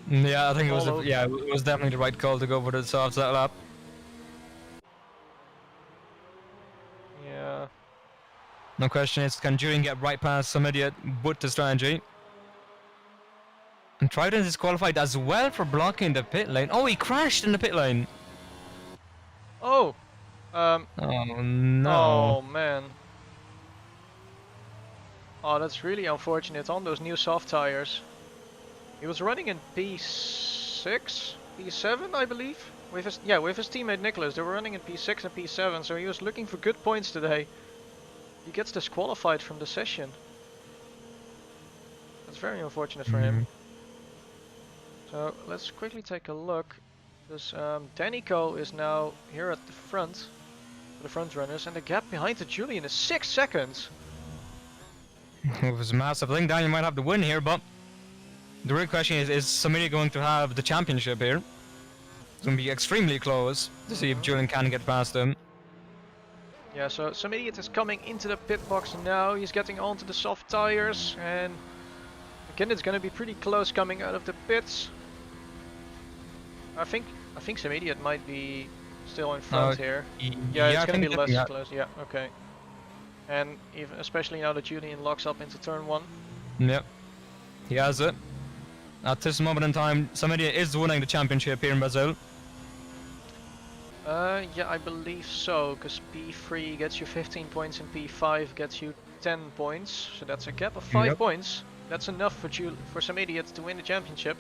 Yeah, I think it was. all over. Yeah, it was definitely the right call to go for the softs that lap. Yeah. No question is, can Julian get right past some idiot with the strategy? And Trident is qualified as well for blocking the pit lane. Oh, he crashed in the pit lane. Oh. Oh no. Oh man. Oh, that's really unfortunate on those new soft tires. He was running in P6, P7, I believe. With his teammate Nicholas, they were running in P6 and P7, so he was looking for good points today. He gets disqualified from the session. That's very unfortunate for him. So let's quickly take a look. Because Danico is now here at the front, for the front runners, and the gap behind the Julian is 6 seconds. It was massive. I think Daniel might have the win here, but the real question is somebody going to have the championship here? It's going to be extremely close to see if Julian can get past him. Yeah, so some idiot is coming into the pit box now. He's getting onto the soft tires, and again it's going to be pretty close coming out of the pits. I think some idiot might be still in front here. Yeah, it's going to be less close. Yeah, okay. And even especially now that Julian locks up into turn 1. Yep, he has it. At this moment in time, some idiot is winning the championship here in Brazil. Yeah, I believe so, because P3 gets you 15 points and P5 gets you 10 points. So that's a gap of 5 points. That's enough for some idiot to win the championship.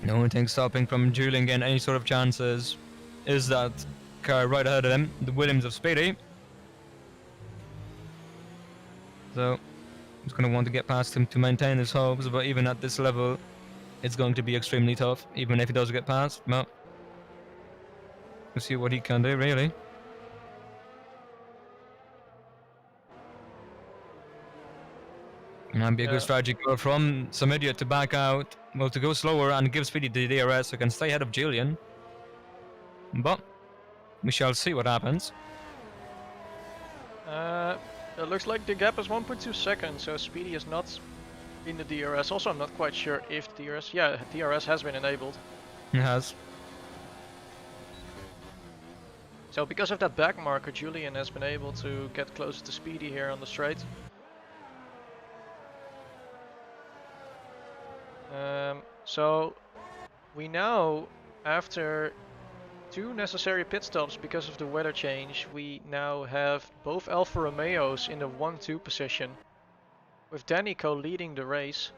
The only thing stopping from Julian getting any sort of chances is that car right ahead of him, the Williams of Speedy. So he's going to want to get past him to maintain his hopes, but even at this level, it's going to be extremely tough, even if he does get past. Well, we'll see what he can do, really. And that'd be a good strategy go from some idiot to back out, well, to go slower and give Speedy the DRS so can stay ahead of Julian. But we shall see what happens. It looks like the gap is 1.2 seconds, so Speedy is not in the DRS. Also, I'm not quite sure if DRS... Yeah, DRS has been enabled. It has. So because of that back marker, Julian has been able to get closer to Speedy here on the straight. So we now, after 2 necessary pit stops because of the weather change, we now have both Alfa Romeos in the 1-2 position, with Danico leading the race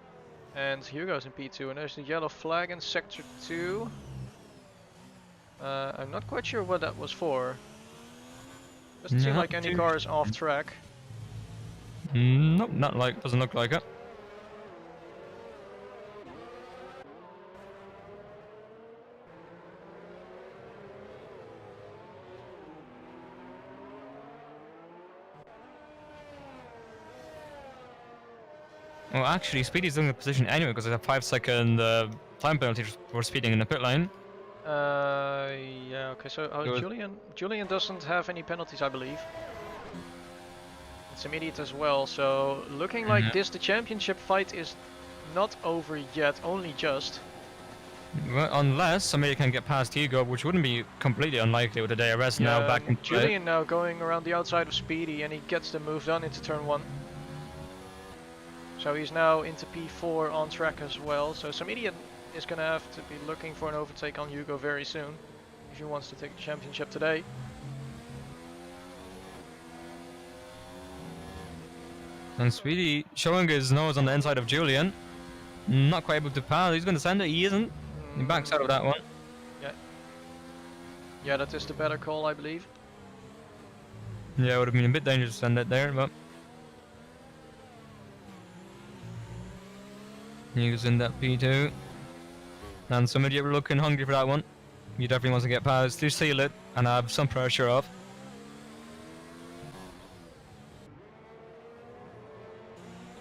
and Hugo's in P2, and there's the yellow flag in sector 2. I'm not quite sure what that was for. Doesn't seem like any car is off track. Nope, doesn't look like it. Well, actually, Speedy's doing the position anyway because there's a 5-second time penalty for speeding in the pit lane. Yeah, okay, so Julian doesn't have any penalties, I believe. It's immediate as well, so looking like the championship fight is not over yet, only just. Well, unless somebody can get past Hugo, which wouldn't be completely unlikely with the DRS now back in play. Julian now going around the outside of Speedy, and he gets the move done into turn 1. So he's now into P4 on track as well, so some idiot is going to have to be looking for an overtake on Hugo very soon if he wants to take the championship today. And Speedy showing his nose on the inside of Julian. Not quite able to pass. He's going to send it. He isn't. He backs out of that one. Yeah, that is the better call, I believe. Yeah, it would have been a bit dangerous to send it there, but he was in that P2. And somebody are looking hungry for that one. He definitely wants to get past to seal it and have some pressure off.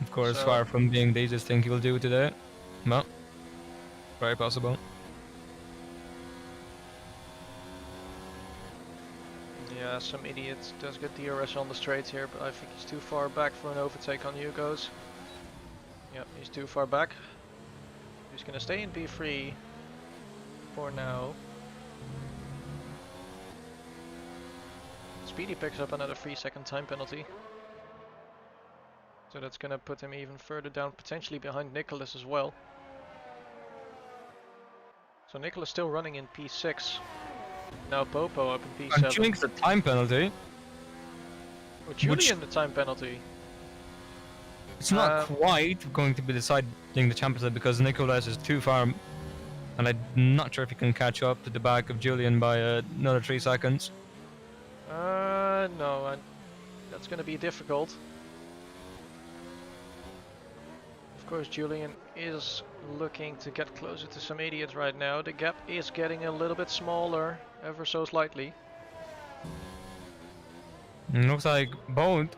Of course, So, far from being the easiest thing he will do today. Well, very possible. yeah, some idiot does get DRS on the straight here, but I think he's too far back for an overtake on Hugo's. Yep, he's too far back. He's gonna stay in P3 for now. Speedy picks up another 3-second time penalty. So that's gonna put him even further down, potentially behind Nicholas as well. So Nicholas still running in P6. Now Popo up in P7. I'm chewing the time penalty. With Julian the time penalty. It's not quite going to be deciding the championship because Nicholas is too far, and I'm not sure if he can catch up to the back of Julian by another 3 seconds. No, that's gonna be difficult. Of course, Julian is looking to get closer to some idiots right now. The gap is getting a little bit smaller, ever so slightly. It looks like both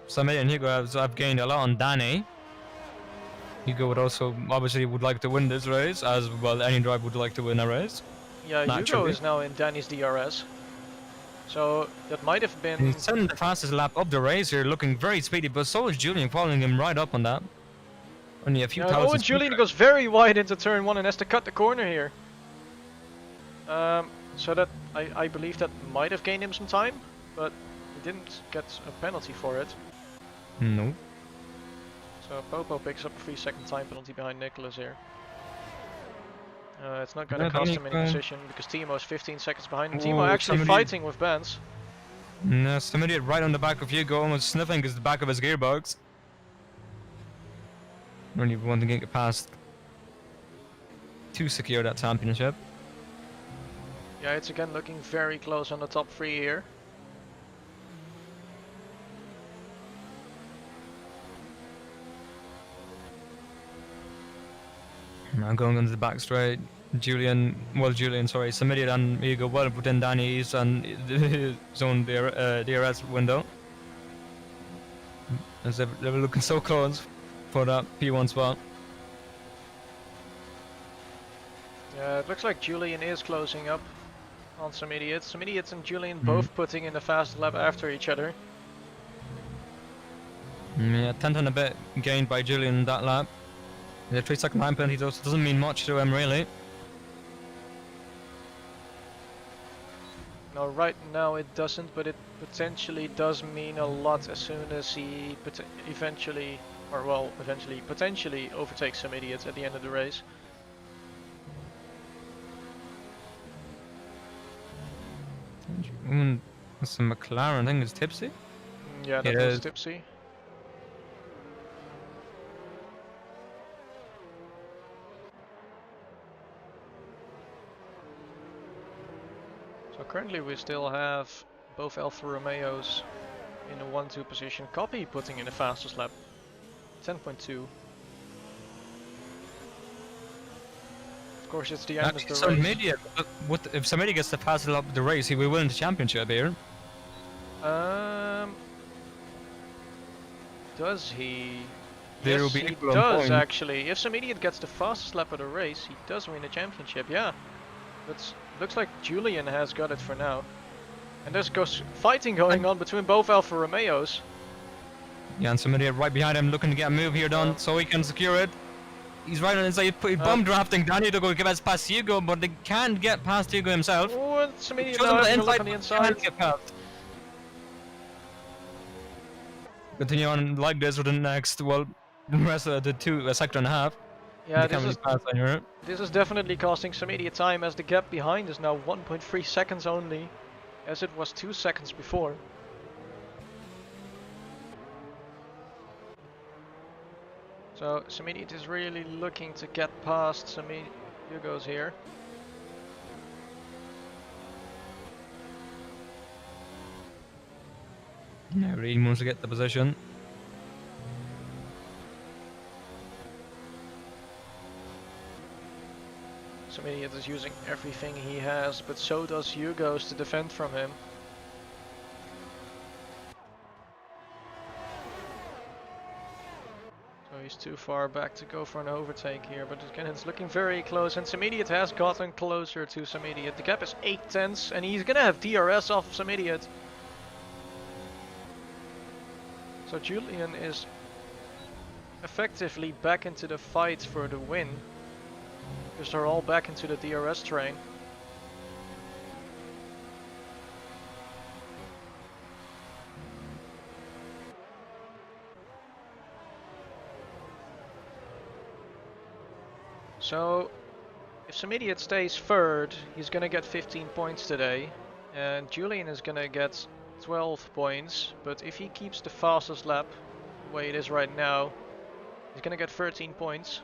Samir and Hugo have gained a lot on Danny. Hugo would also obviously would like to win this race, as well any driver would like to win a race. Yeah, Hugo is now in Danny's DRS. So that might have been... He's setting the fastest lap of the race here, looking very speedy, but so is Julian, following him right up on that. Only a few thousand. Oh, and Julian goes very wide into turn 1 and has to cut the corner here. So that I believe that might have gained him some time, but he didn't get a penalty for it. No. So Popo picks up a 3-second time penalty behind Nicholas here. It's not gonna cost him any position because Timo is 15 seconds behind him. Timo actually fighting with Benz. No, somebody right on the back of Hugo, almost sniffing the back of his gearbox. Really wanting to get past to secure that championship. Yeah, it's again looking very close on the top 3 here. Now going into the back straight, Julian, sorry, Samir and Hugo well within Danny's and his own DRS window. As they were looking so close for that P1 spot. Yeah, it looks like Julian is closing up on some idiots. Some idiots and Julian both putting in the fastest lap after each other. Yeah, 10th and a bit gained by Julian in that lap. The 3-second time penalty doesn't mean much to him really. No, right now it doesn't, but it potentially does mean a lot as soon as he potentially overtakes some idiots at the end of the race. That's a McLaren, I think it's tipsy. Yeah, that was tipsy. So currently we still have both Alfa Romeos in the 1-2 position. Copy putting in the fastest lap, 10.2. Of course, it's the end of the race. If somebody gets the fastest lap of the race, he will win the championship here. Does he? There will Yes, be he equal on does point. actually. If some idiot gets the fastest lap of the race, he does win the championship. Yeah, but looks like Julian has got it for now. And there's fighting going on between both Alfa Romeos. Yeah, and somebody right behind him looking to get a move here done so he can secure it. He's right on his side, bum drafting Danny to go get past Hugo, but they can't get past Hugo himself. Oh, and some idiot now having a look on the inside. Get past. Continue on like this for the next, well, the rest of the sector and a half. Yeah, this is definitely costing some idiot time as the gap behind is now 1.3 seconds only, as it was 2 seconds before. So some idiot is really looking to get past some Hugo's here. Yeah, really wants to get the position. Idiot is using everything he has, but so does Hugo's to defend from him. So he's too far back to go for an overtake here, but again it's looking very close, and Idiot has gotten closer to Idiot. The gap is 8 tenths, and he's gonna have DRS off Idiot. So Julian is effectively back into the fight for the win, because they're all back into the DRS train. So if Idiot stays third, he's gonna get 15 points today, and Julian is gonna get 12 points, but if he keeps the fastest lap the way it is right now, he's gonna get 13 points.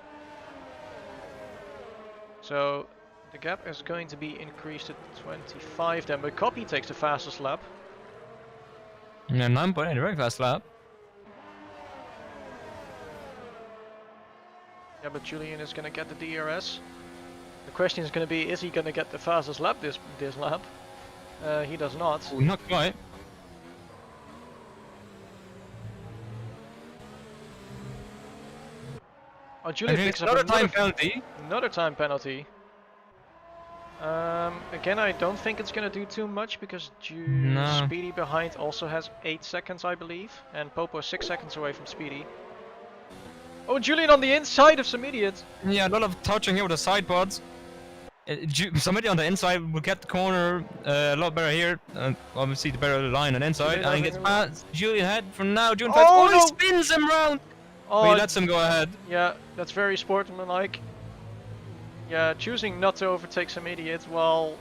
So the gap is going to be increased to 25 then, but Copy takes the fastest lap. Yeah, 9.8, very fast lap. Yeah, but Julian is gonna get the DRS. The question is gonna be, is he gonna get the fastest lap this lap? He does not. Ooh, not quite. Oh, Julian picks up another time penalty. Another time penalty. Again, I don't think it's gonna do too much because Speedy behind also has 8 seconds, I believe, and Popo is 6 seconds away from Speedy. Oh, Julian on the inside of Idiot. Yeah, a lot of touching here with the side pods. Somebody on the inside will get the corner a lot better here. Obviously, the better line on the inside. And he gets past Julian ahead for now. Julian no! He spins him round. Oh, but he lets him go ahead. Yeah, that's very sportsmanlike. Yeah, choosing not to overtake Idiot while,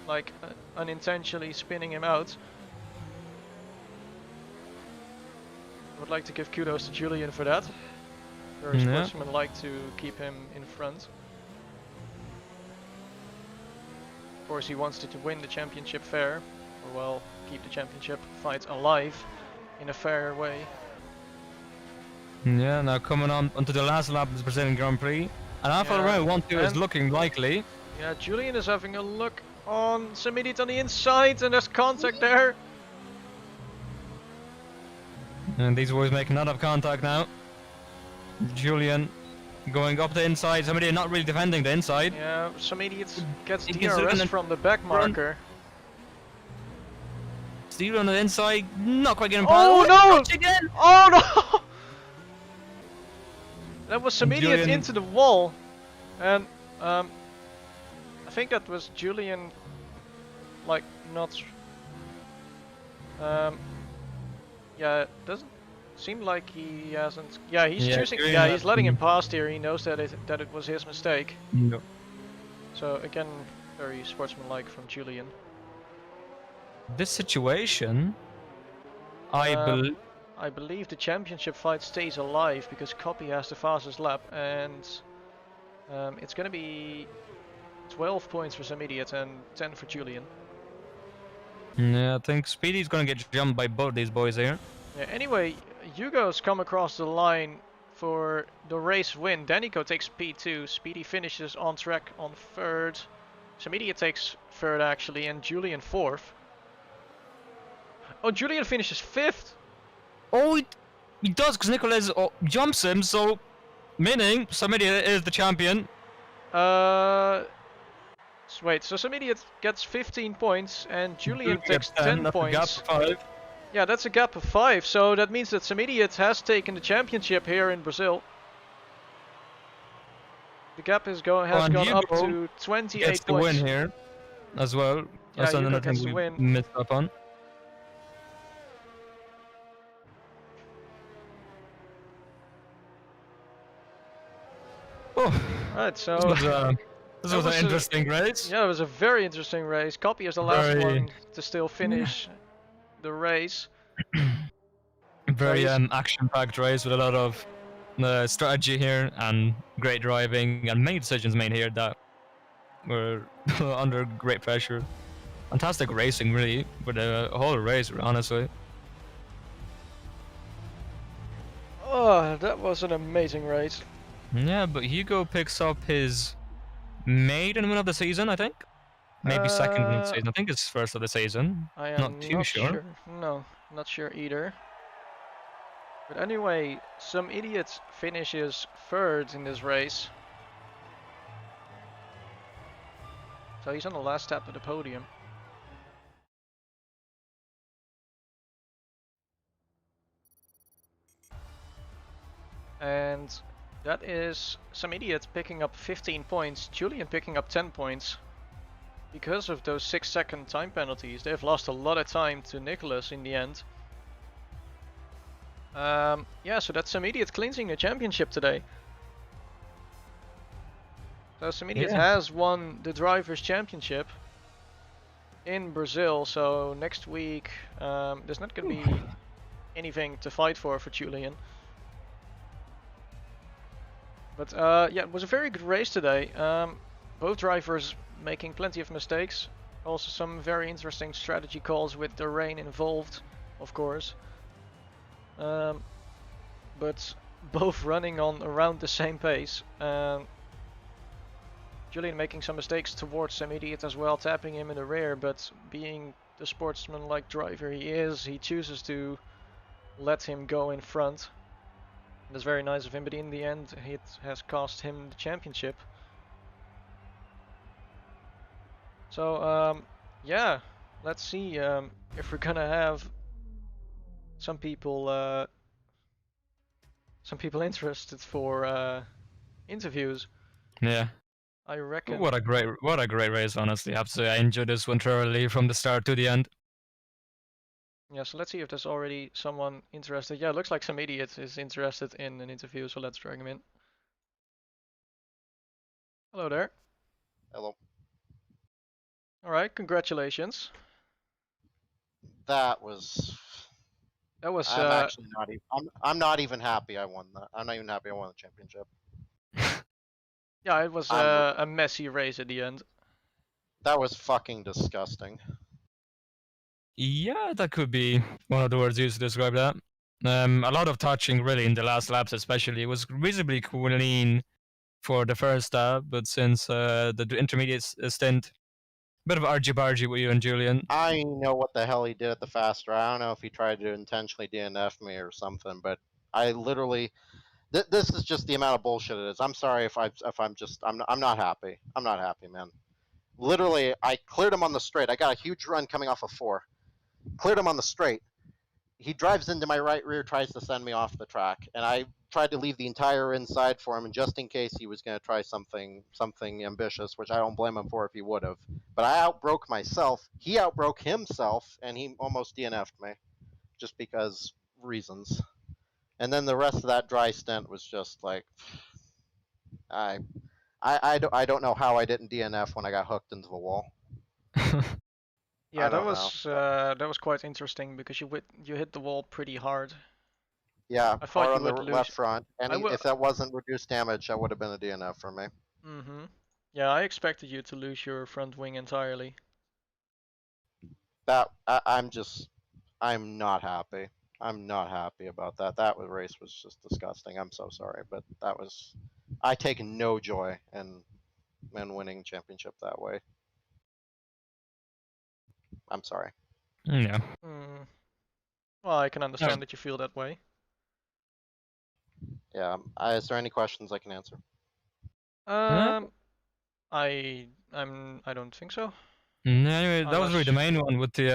like, unintentionally spinning him out. I would like to give kudos to Julian for that. Very sportsmanlike to keep him in front. Of course, he wants to win the championship fair, or well, keep the championship fight alive in a fair way. Yeah, now coming on onto the last lap of the Brazilian Grand Prix. And Alpha round 1-2 is looking likely. Yeah, Julian is having a look on Idiot on the inside, and there's contact there. And these boys making a lot of contact now. Julian going up the inside. Somebody not really defending the inside. Yeah, Idiot gets DRS from the back marker. Steal on the inside, not quite getting past. Oh no! Again. Oh no! That was Idiot into the wall, and I think that was Julian, like not. Yeah, it doesn't seem like he hasn't. Yeah, he's choosing. Yeah, he's letting him past here. He knows that it was his mistake. No. So again, very sportsmanlike from Julian. This situation, I believe the championship fight stays alive because Copy has the fastest lap, and it's going to be 12 points for Idiot and 10 for Julian. Yeah, I think Speedy's going to get jumped by both these boys here. Yeah, anyway, Hugo's come across the line for the race win. Danico takes P2, Speedy finishes on track on third. Idiot takes third actually, and Julian fourth. Oh, Julian finishes fifth! Oh, he does, because Nicolas jumps him, so meaning Idiot is the champion. Wait, so Idiot gets 15 points and Julian takes 10 points. That's a gap of 5. Yeah, that's a gap of 5, so that means that Idiot has taken the championship here in Brazil. The gap has gone up to 28 gets the points. Win here as well. Yeah, that's another gets thing the we win. missed up on. Oh, right, so this was an interesting race. Yeah, it was a very interesting race. Copy is the last one to still finish the race. Very action-packed race with a lot of strategy here and great driving and many decisions made here that were under great pressure. Fantastic racing, really, for the whole race, honestly. Oh, that was an amazing race. Yeah, but Hugo picks up his maiden win of the season, I think. Maybe second win of the Uh, season. I think it's first of the season. I Not am too not sure. sure. No, not sure either. But anyway, some idiot finishes third in this race. So he's on the last step of the podium. And that is some idiot picking up 15 points, Julian picking up 10 points. Because of those 6-second time penalties, they've lost a lot of time to Nicholas in the end. Yeah, so that's some idiot clinching the championship today. So some idiot has won the Drivers' Championship in Brazil, so next week there's not going to be anything to fight for Julian. But yeah, it was a very good race today. Both drivers making plenty of mistakes. Also some very interesting strategy calls with the rain involved, of course. But both running on around the same pace. Julian making some mistakes towards some idiot as well, tapping him in the rear, but being the sportsman-like driver he is, he chooses to let him go in front. That's very nice of him, but in the end it has cost him the championship. So yeah, let's see if we're gonna have some people interested for interviews. Yeah. I reckon. What a great race, honestly. I have to say, I enjoyed this one thoroughly from the start to the end. Yeah, so let's see if there's already someone interested. Yeah, it looks like some idiot is interested in an interview, so let's drag him in. Hello there. Hello. Alright, congratulations. That was. I'm actually not even. I'm not even happy I won that. I'm not even happy I won the championship. Yeah, it was a messy race at the end. That was fucking disgusting. Yeah, that could be one of the words used to describe that. A lot of touching, really, in the last laps, especially. It was reasonably clean for the first lap, but since the intermediate stint, bit of argy-bargy with you and Julian. I know what the hell he did at the fast round. I don't know if he tried to intentionally DNF me or something, but I literally. This is just the amount of bullshit it is. I'm sorry if I'm not happy. I'm not happy, man. Literally, I cleared him on the straight. I got a huge run coming off of 4. Cleared him on the straight. He drives into my right rear, tries to send me off the track, and I tried to leave the entire inside for him, and just in case he was going to try something ambitious, which I don't blame him for if he would have. But I outbroke myself. He outbroke himself, and he almost DNF'd me, just because reasons. And then the rest of that dry stint was just like, I don't know how I didn't DNF when I got hooked into the wall. Yeah, that was quite interesting because you hit the wall pretty hard. Yeah, I thought hard you on the would left lose. front, and if that wasn't reduced damage, that would have been a DNF for me. Yeah, I expected you to lose your front wing entirely. I'm not happy. I'm not happy about that. That race was just disgusting. I'm so sorry, but I take no joy in winning championship that way. I'm sorry. Yeah. Well, I can understand that you feel that way. Yeah. Is there any questions I can answer? I don't think so. Anyway, that was really the main one with the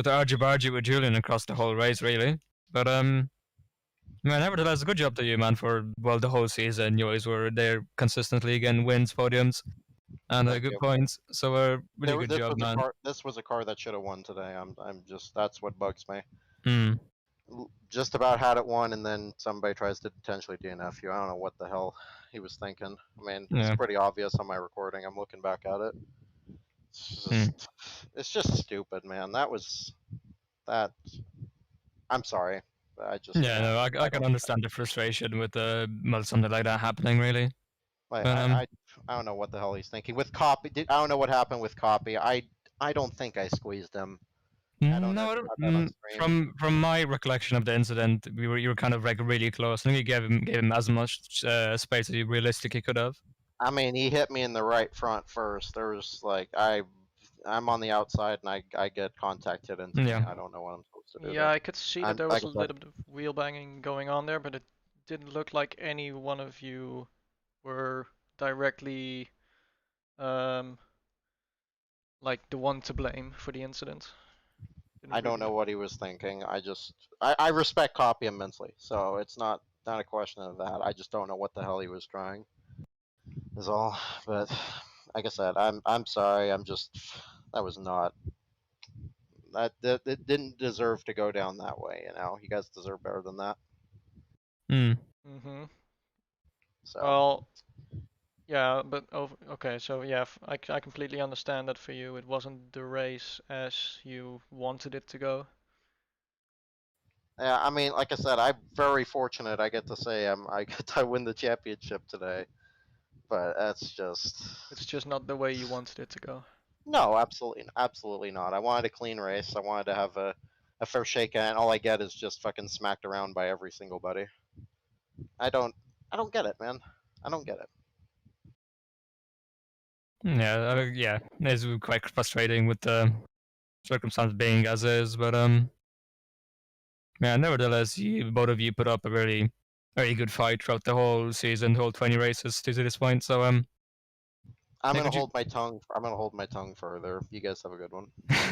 argy-bargy with Julian across the whole race, really. But nevertheless, good job to you, man, for the whole season. You always were there consistently, again, wins, podiums, and good points. So really good job, man. This was a car that should have won today. That's what bugs me. Just about had it won, and then somebody tries to potentially DNF you. I don't know what the hell he was thinking. I mean, it's pretty obvious on my recording. I'm looking back at it. It's just stupid, man. I'm sorry. I can understand the frustration with something like that happening, really. I don't know what the hell he's thinking with Copy. I don't know what happened with Copy. I don't think I squeezed him. From my recollection of the incident, you were kind of like really close. I think you gave him as much space as you realistically could have. I mean, he hit me in the right front first. There was like I'm on the outside and I get contact hit into me. Yeah. I don't know what I'm supposed to do Yeah, there. I could see that there was Like a I said, little bit of wheel banging going on there, but it didn't look like any one of you were directly um, like the one to blame for the incident. Didn't I don't really know look. what he was thinking. I respect Copy immensely, so it's not a question of that. I just don't know what the hell he was trying. Is all. But like I said, I'm sorry. I'm just that was not that it didn't deserve to go down that way. You know, you guys deserve better than that. Hmm. Mm-hmm. So Well, yeah, but okay, so yeah, I completely understand that for you. It wasn't the race as you wanted it to go. yeah, I mean, like I said, I'm very fortunate. I get to say I get to win the championship today, but that's just It's just not the way you wanted it to go. no, absolutely not. I wanted a clean race. I wanted to have a fair shake, and all I get is just fucking smacked around by every single buddy. I don't I don't get it, man. I don't get it. Yeah, yeah, it's quite frustrating with the circumstance being as is, but yeah, nevertheless, both of you put up a very good fight throughout the whole season, the whole 20 races to this point. So I'm yeah, gonna could you? hold my tongue. I'm gonna hold my tongue further. You guys have a good one.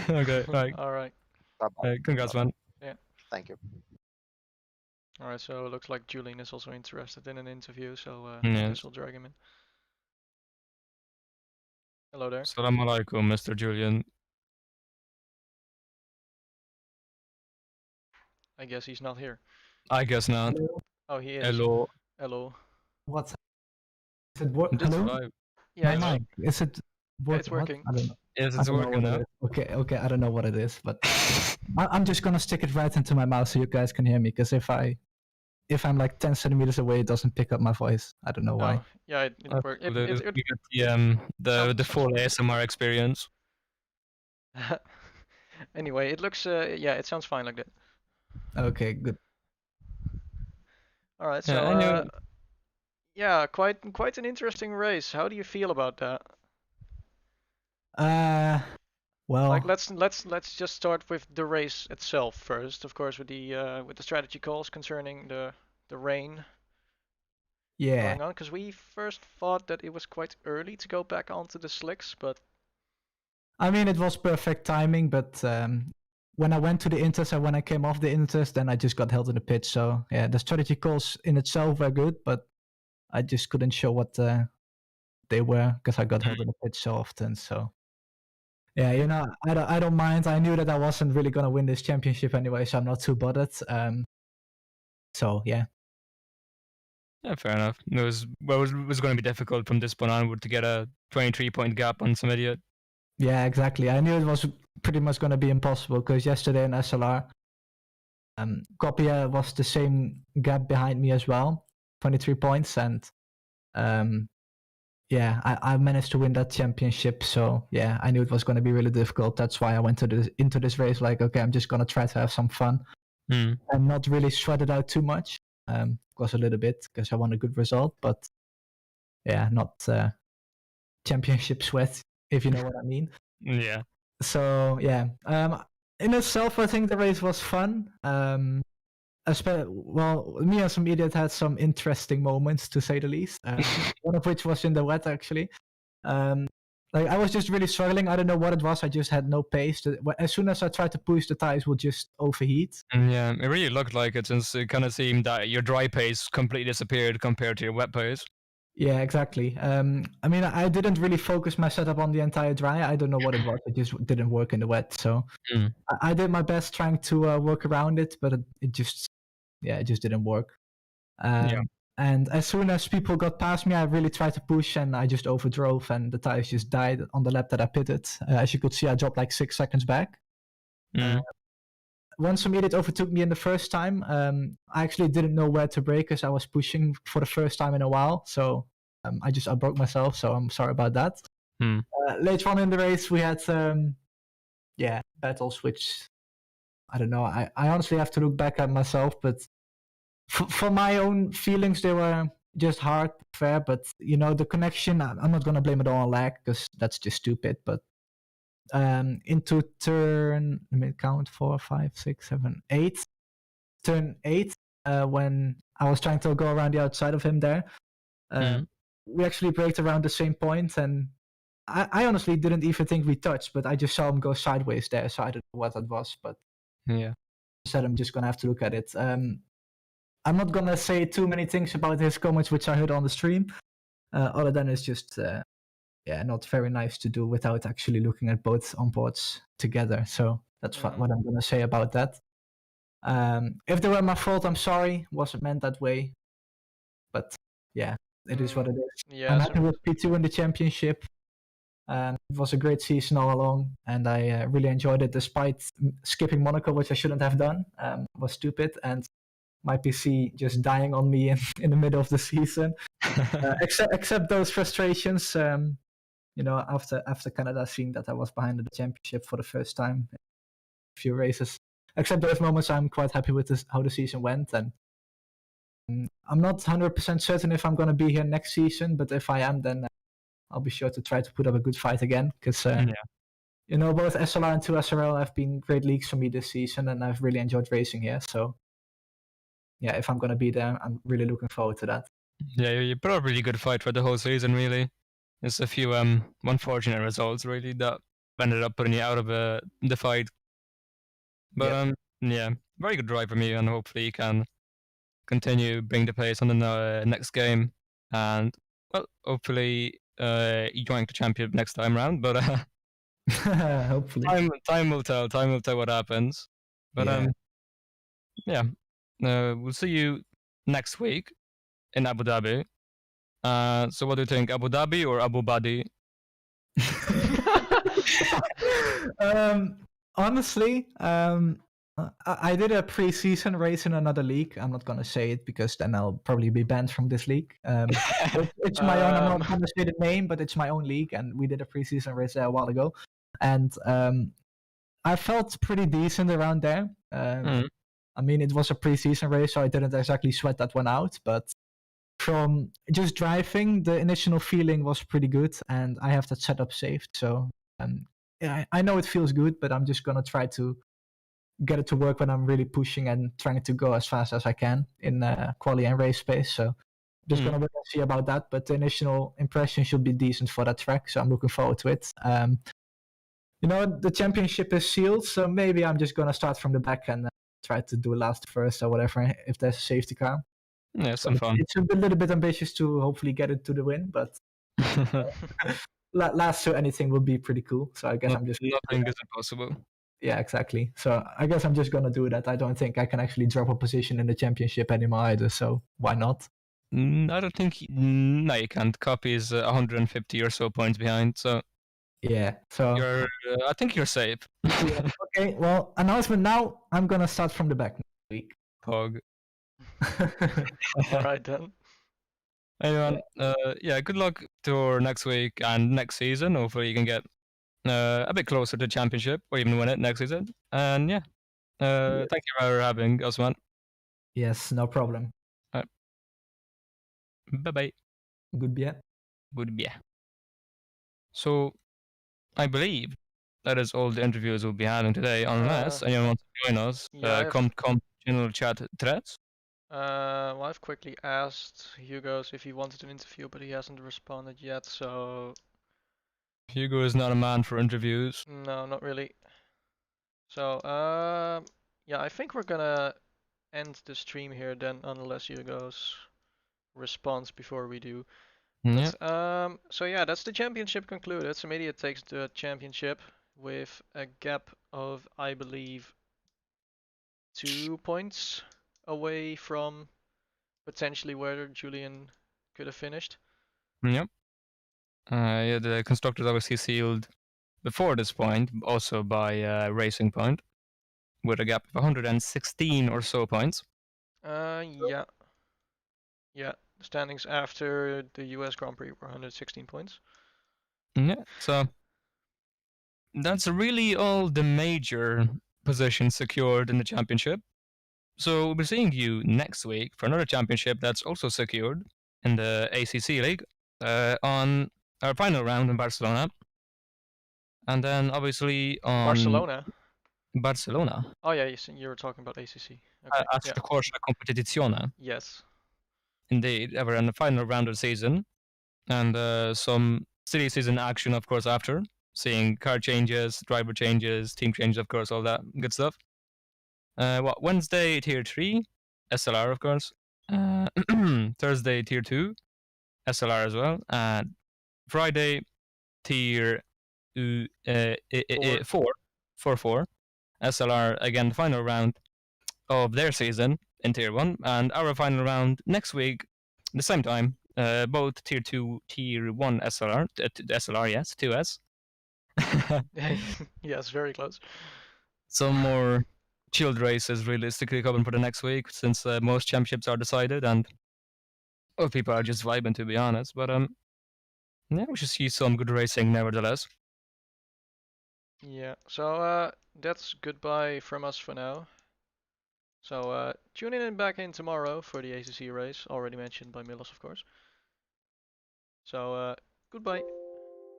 Okay, right. All right. Bye bye. Congrats, man. Yeah. Thank you. All right. So it looks like Julian is also interested in an interview. So I Yes. guess we'll drag him in. Hello there. Assalamu alaikum, Mr. Julian. I guess he's not here. I guess not. Oh, he is. Hello. Hello. What's is it work? That's Hello? right. Yeah, My it's, mic. Is it work? it's What? working. I don't know. Yes, I it's don't know working what now. it is. Okay, I don't know what it is, but I'm just gonna stick it right into my mouth so you guys can hear me. Because if I'm like 10 centimeters away, it doesn't pick up my voice. I don't know why. Oh, yeah, it That's worked. cool. It You get the sounds full fine. ASMR experience. Anyway, it looks yeah, it sounds fine like that. Okay, good. All right, Yeah, so anyway, yeah, quite an interesting race. How do you feel about that? Well, Like let's just start with the race itself first, of course, with the strategy calls concerning the rain yeah. going on, because we first thought that it was quite early to go back onto the slicks, but I mean, it was perfect timing, but when I went to the Inters and when I came off the Inters, then I just got held in the pitch. So yeah, the strategy calls in itself were good, but I just couldn't show what they were because I got held in the pitch so often. So yeah, you know, I don't mind. I knew that I wasn't really gonna win this championship anyway, so I'm not too bothered. So yeah. yeah, fair enough. It was going to be difficult from this point onward to get a 23-point gap on some idiot. Yeah, exactly. I knew it was pretty much going to be impossible because yesterday in SLR, Copia was the same gap behind me as well, 23 points, and yeah, I managed to win that championship. So yeah, I knew it was going to be really difficult. That's why I went into this race like, okay, I'm just going to try to have some fun and not really sweat it out too much. Of course, a little bit because I want a good result, but yeah, not championship sweat, if you know what I mean. Yeah. So yeah, in itself, I think the race was fun. Well, me and some idiot had some interesting moments, to say the least. One of which was in the wet, actually. Like I was just really struggling. I don't know what it was. I just had no pace. As soon as I tried to push, the tires would just overheat. Yeah, it really looked like it, since it kind of seemed that your dry pace completely disappeared compared to your wet pace. Yeah, exactly. I mean, I didn't really focus my setup on the entire dry. I don't know what it was. It just didn't work in the wet. So I did my best trying to work around it, but it just didn't work. And as soon as people got past me, I really tried to push, and I just overdrove, and the tires just died on the lap that I pitted. As you could see, I dropped like 6 seconds back. Once some idiot overtook me in the first time, I actually didn't know where to brake as I was pushing for the first time in a while. So I broke myself. So I'm sorry about that. Later on in the race, we had battles, which I don't know. I honestly have to look back at myself, but for my own feelings, they were just hard, fair, but the connection. I'm not gonna blame it all on lag because that's just stupid. But into turn, let me count 4, 5, 6, 7, 8. Turn 8, when I was trying to go around the outside of him there, we actually braked around the same point, and I honestly didn't even think we touched, but I just saw him go sideways there, so I don't know what that was, but Yeah. said I'm just gonna have to look at it. I'm not gonna say too many things about his comments, which I heard on the stream, other than it's just not very nice to do without actually looking at both onboards together. So that's what I'm gonna say about that. If they were my fault, I'm sorry. Wasn't meant that way, but yeah, it is what it is. Yeah, I'm happy with P2 in the championship. It was a great season all along, and I really enjoyed it despite skipping Monaco, which I shouldn't have done. Was stupid, and my PC just dying on me in the middle of the season. Except those frustrations, after Canada, seeing that I was behind in the championship for the first time in a few races. Except those moments, I'm quite happy with how the season went, and I'm not 100% certain if I'm going to be here next season, but if I am, then I'll be sure to try to put up a good fight again, because both SLR and 2SRL have been great leagues for me this season, and I've really enjoyed racing here. So yeah, if I'm going to be there, I'm really looking forward to that. Yeah, you put up a really good fight for the whole season, really. There's a few unfortunate results, really, that ended up putting you out of the fight. But very good drive from you, and hopefully you can continue bring the pace on the next game, and well, hopefully join the championship next time round. But hopefully, time will tell. Time will tell what happens. But we'll see you next week in Abu Dhabi. So what do you think, Abu Dhabi or Abu Badi? Honestly, I did a pre-season race in another league. I'm not gonna say it because then I'll probably be banned from this league. It's my own. I'm not gonna say the name, but it's my own league, and we did a pre-season race there a while ago, and I felt pretty decent around there. I mean, it was a pre-season race, so I didn't exactly sweat that one out, but from just driving, the initial feeling was pretty good, and I have that setup saved. So I know it feels good, but I'm just gonna try to get it to work when I'm really pushing and trying to go as fast as I can in quali and race space. So just gonna wait and see about that. But the initial impression should be decent for that track, so I'm looking forward to it. The championship is sealed, so maybe I'm just gonna start from the back and try to do last first or whatever if there's a safety car. Yeah, some fun. It's a little bit ambitious to hopefully get it to the win, but last to anything will be pretty cool. So I guess I'm just nothing is impossible. Yeah, exactly. So I guess I'm just gonna do that. I don't think I can actually drop a position in the championship anymore either. So why not? I don't think. No, you can't. Copy is 150 or so points behind. So yeah. So I think you're safe. Yeah, okay. Well, announcement now. I'm gonna start from the back next week. Pog. All right then. Anyone, good luck to next week and next season. Hopefully you can get a bit closer to championship or even win it next season. And thank you for having us, man. Yes, no problem. Bye-bye. Goodbye. Goodbye. So, I believe that is all the interviews we'll be having today, unless anyone wants to join us. Come channel chat threads. Well, I've quickly asked Hugo's if he wanted an interview, but he hasn't responded yet, so... Hugo is not a man for interviews. No, not really. So, I think we're gonna end the stream here then, unless Hugo's responds before we do. Yeah. So yeah, that's the championship concluded. So Media takes the championship with a gap of, I believe, 2 points away from potentially where Julian could have finished. Yep. The constructors obviously sealed before this point, also by Racing Point, with a gap of 116 or so points. Yeah. The standings after the US Grand Prix were 116 points. Yeah, so that's really all the major positions secured in the championship. So we'll be seeing you next week for another championship that's also secured. in the ACC League on our final round in Barcelona. And then obviously on Barcelona. Barcelona, Oh yeah, you were talking about ACC. Okay. Yeah. Assetto Corsa Competizione. Yes. Indeed, we're in the final round of the season, and some silly season action, of course, after seeing car changes, driver changes, team changes, of course, all that good stuff. Wednesday Tier 3, SLR, of course. Thursday Tier 2, SLR as well, and Friday Tier 4, SLR again, the final round of their season in Tier 1, and our final round next week, the same time, both Tier 2, Tier 1 SLR, SLR, yes, 2S. Yes, very close. Some more chilled races realistically coming for the next week, since most championships are decided, and people are just vibing, to be honest. But yeah, we should see some good racing nevertheless. Yeah. So that's goodbye from us for now. So tune in and back in tomorrow for the ACC race, already mentioned by Milos, of course. So goodbye.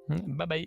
Bye bye.